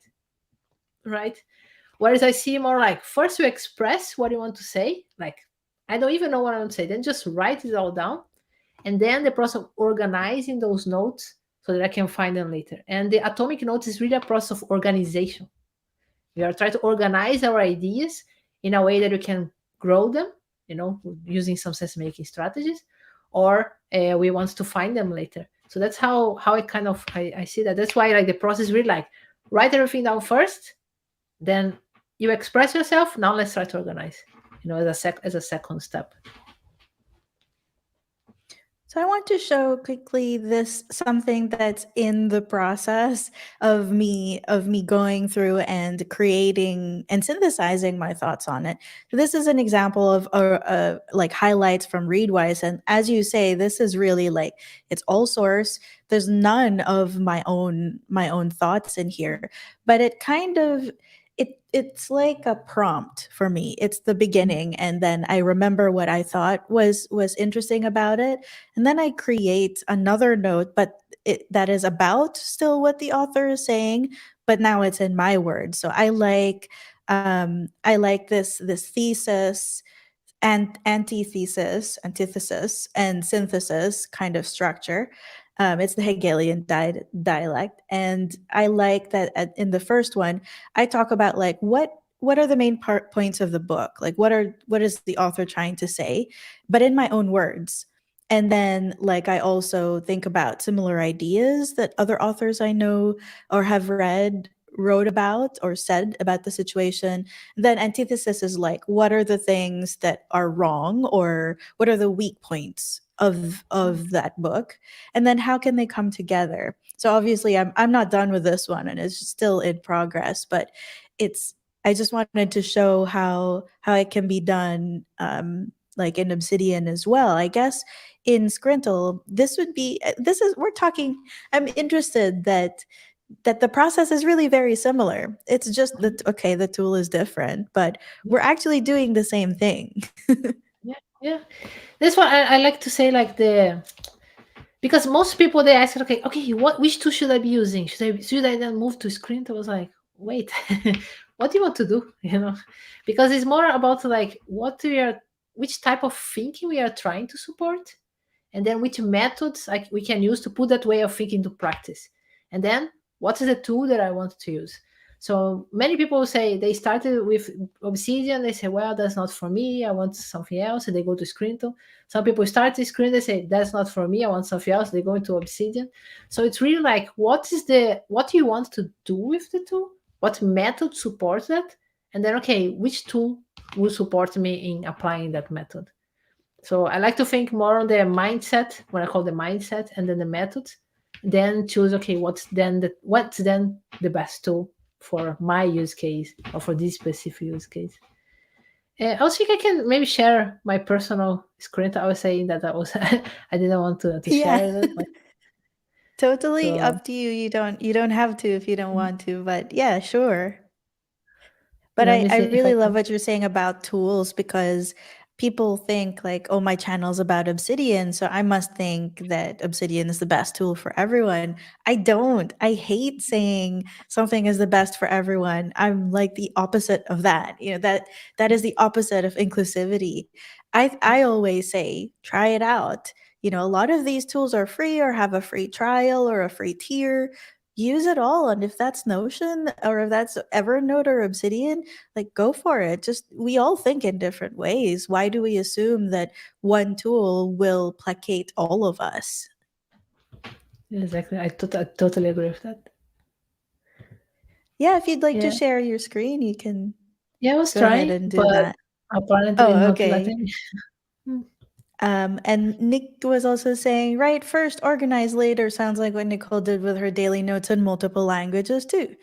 right? Whereas I see more like first you express what you want to say, like, I don't even know what I want to say, then just write it all down, and then the process of organizing those notes so that I can find them later. And the atomic notes is really a process of organization. We are trying to organize our ideas in a way that we can grow them, using some sense making strategies, or we want to find them later. So that's how I kind of I see that. That's why like the process really like write everything down first, then you express yourself. Now let's try to organize, as a second step. So I want to show quickly this something that's in the process of me going through and creating and synthesizing my thoughts on it. So this is an example of like highlights from Readwise, and as you say, this is really like it's all source. There's none of my own thoughts in here, but it kind of it's like a prompt for me. It's the beginning, and then I remember what I thought was interesting about it, and then I create another note, but that is about still what the author is saying, but now it's in my words. So I like this thesis and antithesis and synthesis kind of structure. It's the Hegelian dialect, and I like that in the first one, I talk about like what are the main points of the book, like what is the author trying to say, but in my own words. And then like I also think about similar ideas that other authors I know or have read wrote about or said about the situation. Then antithesis is like what are the things that are wrong or what are the weak points of that book, and then how can they come together. So obviously I'm not done with this one and it's still in progress, but it's I just wanted to show how it can be done, like in Obsidian as well. I guess in Scrintal, this is we're talking. I'm interested that the process is really very similar. It's just that okay, the tool is different, but we're actually doing the same thing. Yeah, yeah. That's why I like to say like because most people they ask, okay, which tool should I be using? Should I then move to Screen? I was like, wait, what do you want to do? Because it's more about like which type of thinking we are trying to support, and then which methods like we can use to put that way of thinking to practice, and then what is the tool that I want to use. So many people say they started with Obsidian, they say, well, that's not for me, I want something else, and they go to Scrintal. Some people start the Screen, they say, that's not for me, I want something else, they go into Obsidian. So it's really like what do you want to do with the tool, what method supports that, and then okay, which tool will support me in applying that method. So I like to think more on the mindset, what I call the mindset, and then the methods. Then choose, okay, what's then the best tool for my use case or for this specific use case. I also think I can maybe share my personal screen. I was saying that I was I didn't want to Yeah. share it. Totally So up to you. You don't have to if you don't want to, but yeah, sure. But let I, me I see if I really love can. what you're saying about tools because people think like, oh, my channel's about Obsidian, so I must think that Obsidian is the best tool for everyone. I don't. I hate saying something is the best for everyone. I'm like the opposite of that. That is the opposite of inclusivity. I always say, try it out. A lot of these tools are free or have a free trial or a free tier. use it all. And if that's Notion or if that's Evernote or Obsidian, like go for it. Just we all think in different ways. Why do we assume that one tool will placate all of us? Exactly. I totally agree with that. Yeah, if you'd like to Yeah. share your screen, you can Yeah, I was go ahead trying, and do but that. apparently Oh, not okay. letting me. Mm. And Nick was also saying, write first, organize later. Sounds like what Nicole did with her daily notes in multiple languages too.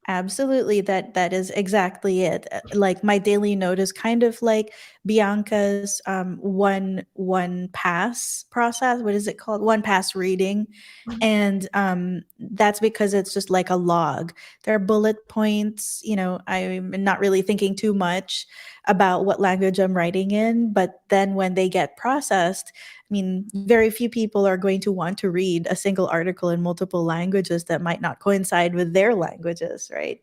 Absolutely, that is exactly it. Like my daily note is kind of like Bianca's one pass process. What is it called? One pass reading, and that's because it's just like a log. There are bullet points. I'm not really thinking too much about what language I'm writing in, but then when they get processed, I mean, very few people are going to want to read a single article in multiple languages that might not coincide with their languages, right?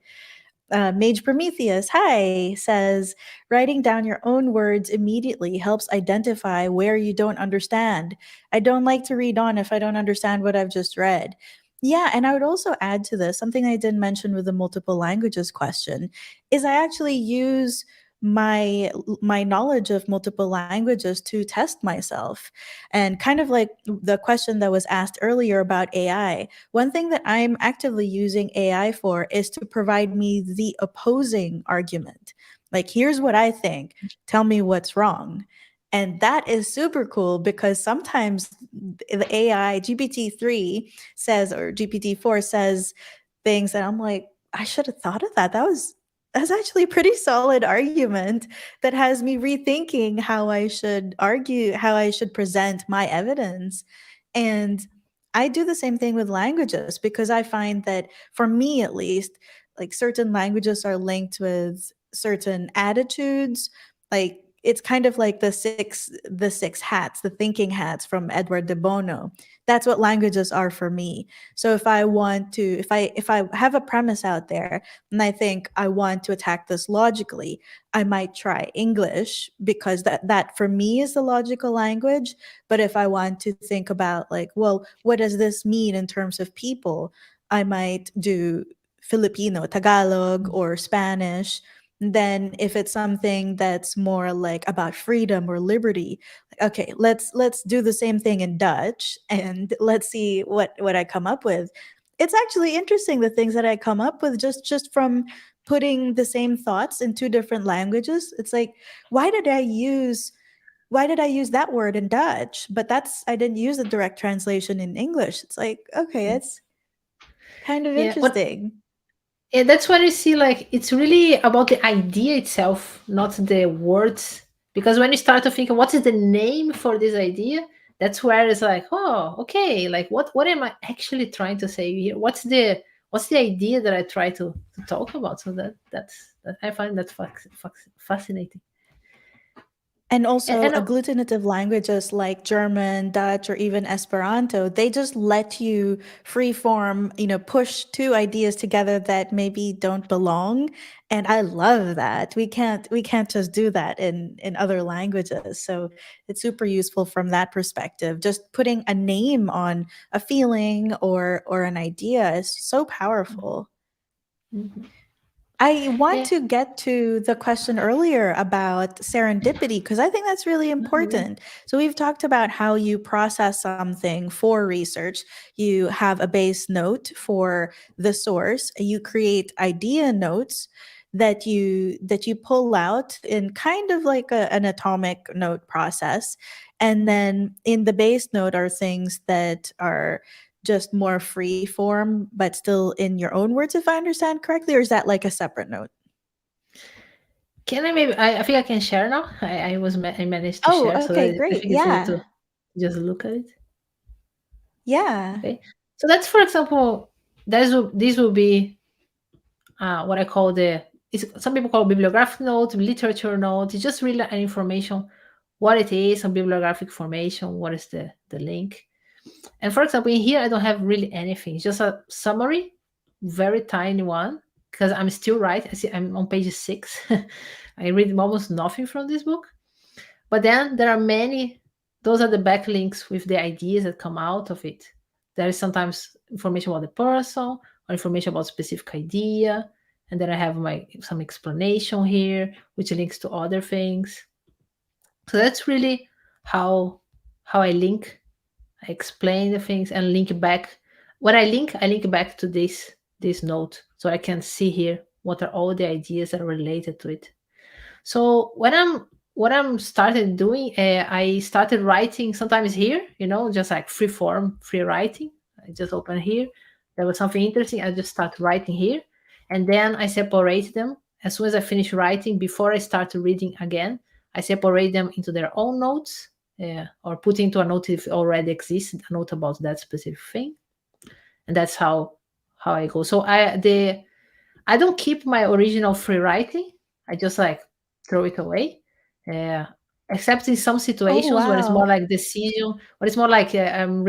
Mage Prometheus, hi, says writing down your own words immediately helps identify where you don't understand. I don't like to read on if I don't understand what I've just read. Yeah, and I would also add to this something I didn't mention with the multiple languages question is I actually use my knowledge of multiple languages to test myself. And kind of like the question that was asked earlier about AI, one thing that I'm actively using AI for is to provide me the opposing argument. Like, here's what I think. Tell me what's wrong. And that is super cool because sometimes the AI, GPT-3 says, or GPT-4 says things that I'm like, I should have thought of that. That's actually a pretty solid argument that has me rethinking how I should argue, how I should present my evidence. And I do the same thing with languages because I find that for me at least, like certain languages are linked with certain attitudes. Like it's kind of like the six hats, the thinking hats from Edward de Bono. That's what languages are for me. So if I have a premise out there and I think I want to attack this logically, I might try English because that for me is the logical language. But if I want to think about like, well, what does this mean in terms of people, I might do Filipino, Tagalog, or Spanish. Then if it's something that's more like about freedom or liberty, like, okay, let's do the same thing in Dutch and let's see what I come up with. It's actually interesting the things that I come up with just from putting the same thoughts in two different languages. It's like, why did I use why did I use that word in Dutch? But I didn't use a direct translation in English. It's like, okay, it's kind of Yeah, what interesting. yeah, that's when you see like it's really about the idea itself, not the words. Because when you start to think, what is the name for this idea? That's where it's like, oh, okay, like what am I actually trying to say here? What's the idea that I try to talk about? So that I find that fascinating. And And, also and agglutinative languages like German, Dutch, or even Esperanto, they just let you free form, push two ideas together that maybe don't belong. And I love that. We can't just do that in other languages. So it's super useful from that perspective. Just putting a name on a feeling or an idea is so powerful. Mhm. I want Yeah. to get to the question earlier about serendipity because I think that's really Mhm. important. So, we've talked about how you process something for research. You have a base note for the source, you create idea notes that you pull out in kind of like an atomic note process. And then in the base note are things that are just more free form, but still in your own words, if I understand correctly, or is that like a separate note? Can I maybe? I think I can share now. I managed to Oh, share, so okay, that I great. think it's easy Yeah. to just look at it. Yeah. Okay, so that's for example, this will be what I call some people call bibliographic note, literature note. It's just really an information, what it is, some bibliographic information, what is the link. And for example, in here I don't have really anything. It's just a summary, very tiny one, because I'm still right. I see I'm on page 6. I read almost nothing from this book. But then there are many, those are the backlinks with the ideas that come out of it. There is sometimes information about the person, or information about specific idea. And then I have some explanation here, which links to other things. So that's really how I link. I explain the things and link back. What I link back to this note, so I can see here what are all the ideas that are related to it. So what I'm started doing, I started writing sometimes here, just like free form, free writing. I just open here. There was something interesting. I just start writing here, and then I separate them as soon as I finish writing. Before I start reading again, I separate them into their own notes, or put into a note if it already exists, a note about that specific thing, and that's how I go. So I don't keep my original free writing. I just like throw it away. Uh, Except in some Oh, situations where it's more wow. like decision, or it's more like I'm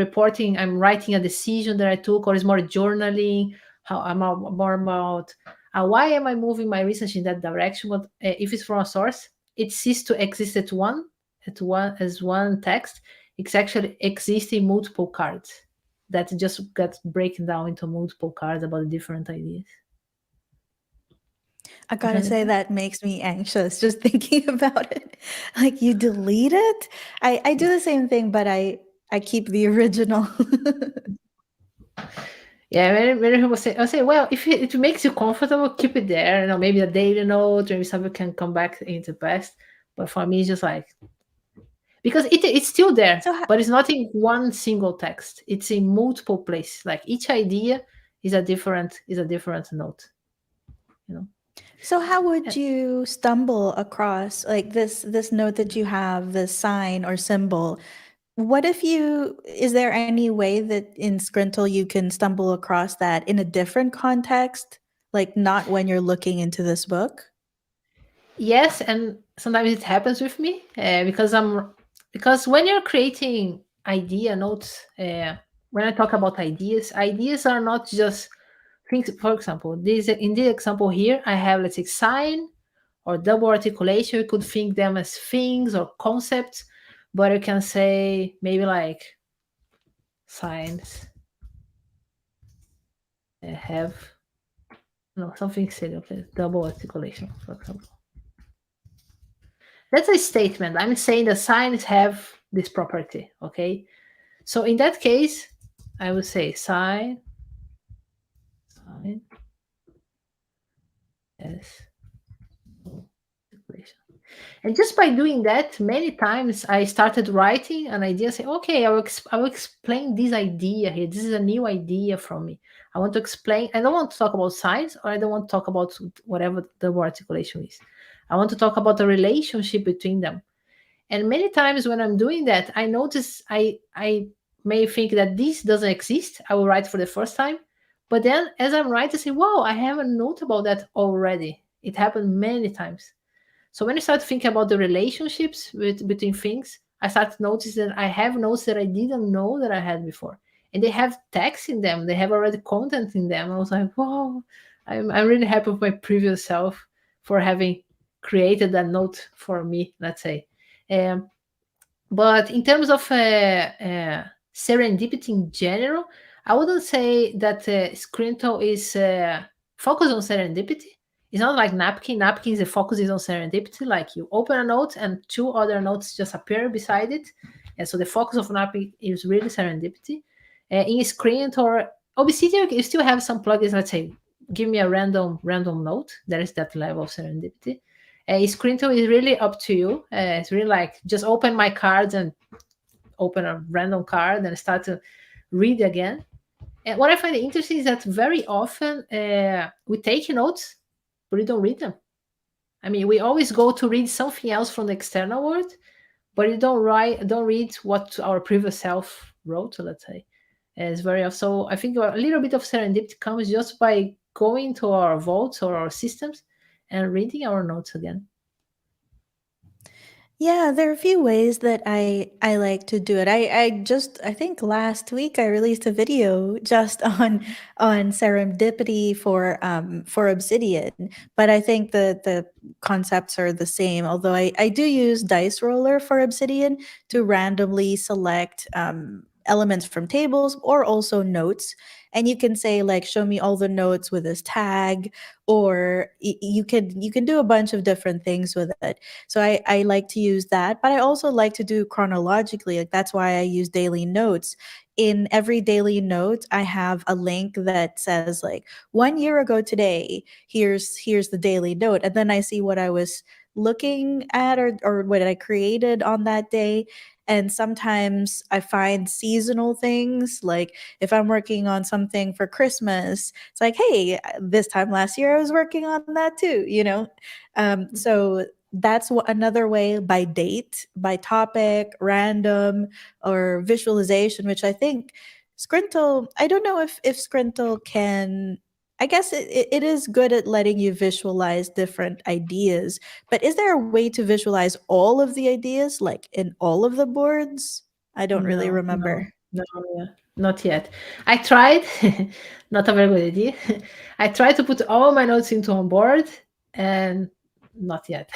writing a decision that I took, or it's more journaling. How I'm more about why am I moving my research in that direction? But if it's from a source, it ceases to exist as one text. It's actually exists in multiple cards that just got breaking down into multiple cards about different ideas. I You gotta say understand? that makes me anxious just thinking about it. Like you delete it? I do the same thing, but I keep the original. Yeah, many people say, I say, well, if it makes you comfortable, keep it there. Maybe a daily note, maybe something can come back into the past. But for me, it's just like, because it's still there, So but it's not in one single text. It's in multiple places. Like each idea is a different note. You know. so how would And you stumble across like this note that you have, this sign or symbol? What if you is there any way that in Scrintal you can stumble across that in a different context, like not when you're looking into this book? yes, and sometimes it happens with me because when you're creating idea notes, when I talk about ideas are not just things. For example, this in this example here, I have, let's say, sign or double articulation. You could think them as things or concepts, but you can say maybe like signs have something silly, okay, double articulation, for example. That's a statement. I'm saying the signs have this property, okay? So in that case, I would say sign, yes, articulation. And just by doing that, many times I started writing an idea, say, okay, I will explain this idea here. This is a new idea from me. I want to explain. I don't want to talk about science, or I don't want to talk about whatever the word articulation is. I want to talk about the relationship between them. And many times when I'm doing that, I notice I may think that this doesn't exist. I will write for the first time. But then as I'm writing, I say, wow, I have a note about that already. It happened many times. So when I start thinking about the relationships between things, I start to notice that I have notes that I didn't know that I had before. And they have text in them. They have already content in them. I was like, wow, I'm really happy with my previous self for having created that note for me, let's say. Um, but in terms of serendipity in general, I wouldn't say that Scrintal is focused on serendipity. It's not like Napkin. Napkin, the focus is on serendipity. Like you open a note and two other notes just appear beside it. And so the focus of Napkin is really serendipity. In Scrintal or Obsidian, you still have some plugins, let's say, give me a random note. There is that level of serendipity. Scrintal is really up to you. It's really like just open my cards and open a random card and start to read again. And what I find interesting is that very often we take notes, but we don't read them. I mean, we always go to read something else from the external world, but you don't read what our previous self wrote. Let's say, it's very so. I think a little bit of serendipity comes just by going to our vaults or our systems and reading our notes again. Yeah, there are a few ways that I like to do it. I think last week I released a video just on serendipity for Obsidian, but I think the concepts are the same. Although I do use Dice Roller for Obsidian to randomly select elements from tables or also notes, and you can say like, show me all the notes with this tag, or you can do a bunch of different things with it. So I like to use that, but I also like to do chronologically. Like that's why I use daily notes. In every daily note, I have a link that says like 1 year ago today, here's the daily note, and then I see what I was looking at, or what I created on that day. And sometimes I find seasonal things, like if I'm working on something for Christmas, it's like, hey, this time last year I was working on that too, you know? So that's another way, by date, by topic, random, or visualization, which I think Scrintal, I don't know if Scrintal can, I guess it is good at letting you visualize different ideas, but is there a way to visualize all of the ideas, like in all of the boards? I don't really No, no, remember. no, yeah, not yet. I tried, not a very good idea. I tried to put all my notes into on board, and not yet.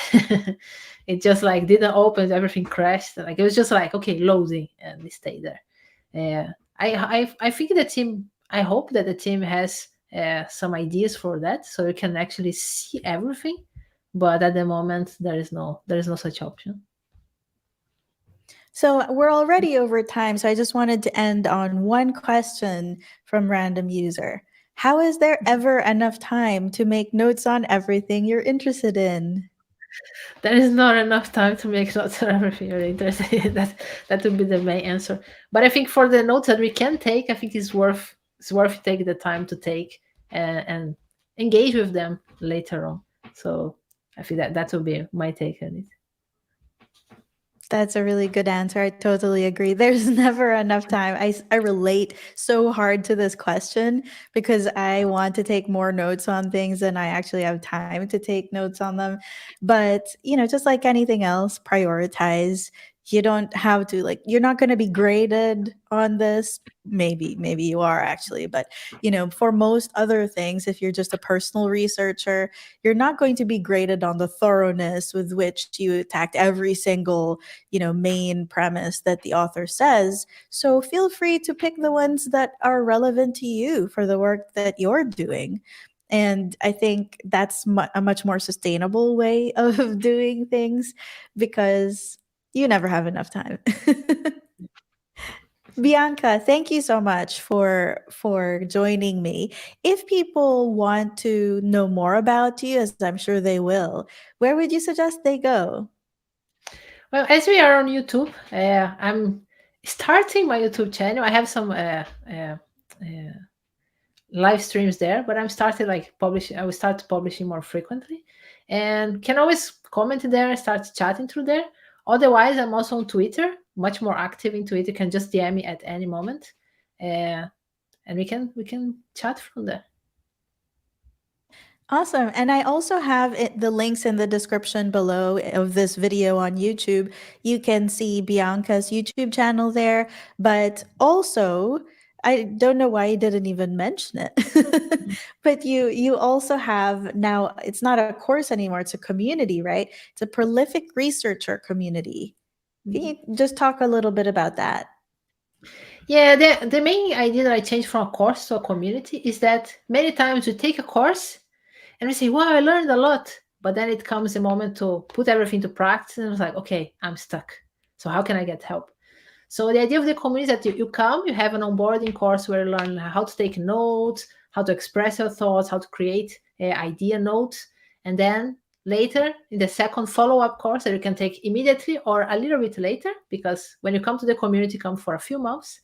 It just like didn't open, everything crashed. Like it was just like, okay, loading, and it stayed there. Yeah, I think the team. I hope that the team has some ideas for that, so you can actually see everything. But at the moment, there is no such option. So we're already over time, so I just wanted to end on one question from random user. How is there ever enough time to make notes on everything you're interested in? There is not enough time to make notes on everything you're interested in. That would be the main answer. But I think for the notes that we can take, I think it's worth taking the time to take and engage with them later on. So I think that would be my take on it. That's a really good answer. I totally agree. There's never enough time. I relate so hard to this question because I want to take more notes on things than I actually have time to take notes on them. But, just like anything else, prioritize. You don't have to, like, you're not going to be graded on this. Maybe you are actually, but for most other things, if you're just a personal researcher, you're not going to be graded on the thoroughness with which you attacked every single main premise that the author says. So feel free to pick the ones that are relevant to you for the work that you're doing. And I think that's a much more sustainable way of doing things, because you never have enough time. Bianca, thank you so much for joining me. If people want to know more about you, as I'm sure they will, where would you suggest they go? Well, as we are on YouTube, I'm starting my YouTube channel. I have some live streams there, but I'm started like publishing. I will start publishing more frequently, and can always comment there, start chatting through there. Otherwise, I'm also on Twitter, much more active in Twitter. You can just DM me at any moment, uh, and we can chat from there. Awesome. And I also have the links in the description below of this video on YouTube. You can see Bianca's YouTube channel there, but also, I don't know why you didn't even mention it. But you also have, now it's not a course anymore, it's a community, right? It's a prolific researcher community. Can you just talk a little bit about that? Yeah, the main idea that I changed from a course to a community is that many times we take a course and we say, wow, I learned a lot. But then it comes a moment to put everything to practice, and it's like, okay, I'm stuck. So how can I get help? So the idea of the community is that you come, you have an onboarding course where you learn how to take notes, how to express your thoughts, how to create idea notes. And then later in the second follow-up course that you can take immediately or a little bit later, because when you come to the community, come for a few months,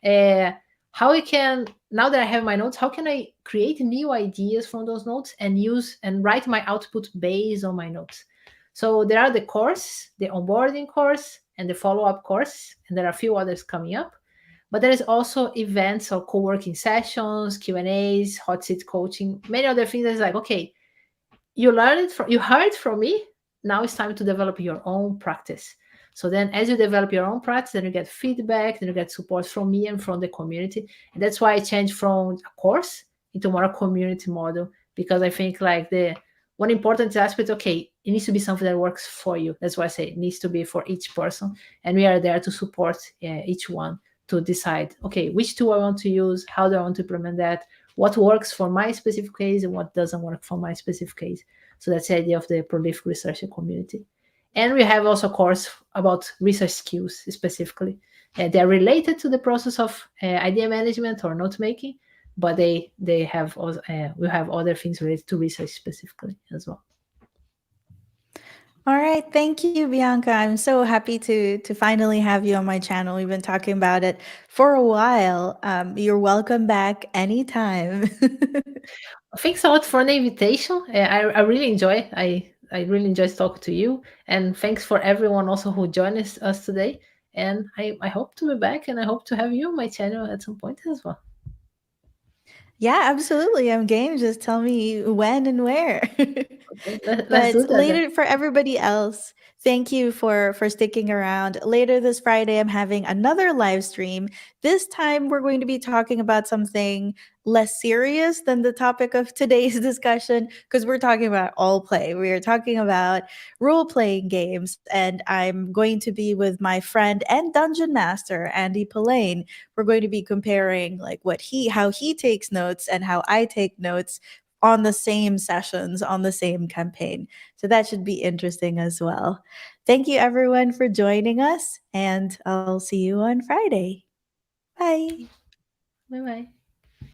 uh, how I can, now that I have my notes, how can I create new ideas from those notes and use and write my output based on my notes? So there are the course, the onboarding course, and the follow-up course, and there are a few others coming up. But there is also events or co-working sessions, Q&As, hot seat coaching, many other things. That's like, okay, you heard from me. Now it's time to develop your own practice. So then as you develop your own practice, then you get feedback, then you get support from me and from the community. And that's why I changed from a course into more a community model, because I think like the one important aspect, okay, it needs to be something that works for you. That's why I say it needs to be for each person. And we are there to support each one to decide, okay, which tool I want to use, how do I want to implement that, what works for my specific case and what doesn't work for my specific case. So that's the idea of the prolific researcher community. And we have also a course about research skills specifically. They're related to the process of idea management or note making, but they have we have other things related to research specifically as well. All right, thank you, Bianca. I'm so happy to finally have you on my channel. We've been talking about it for a while. You're welcome back anytime. Thanks a lot for the invitation. I really enjoy. I really enjoyed talking to you, and thanks for everyone also who joined us today. And I hope to be back, and I hope to have you on my channel at some point as well. Yeah, absolutely. I'm game. Just tell me when and where. Okay, let's But do that then. later, for everybody else, thank you for sticking around. Later this Friday, I'm having another live stream. This time, we're going to be talking about something less serious than the topic of today's discussion because we're talking about all play. We are talking about role playing games, and I'm going to be with my friend and dungeon master Andy Pillane. We're going to be comparing like how he takes notes and how I take notes on the same sessions on the same campaign. So that should be interesting as well. Thank you everyone for joining us, and I'll see you on Friday. Bye. Bye bye.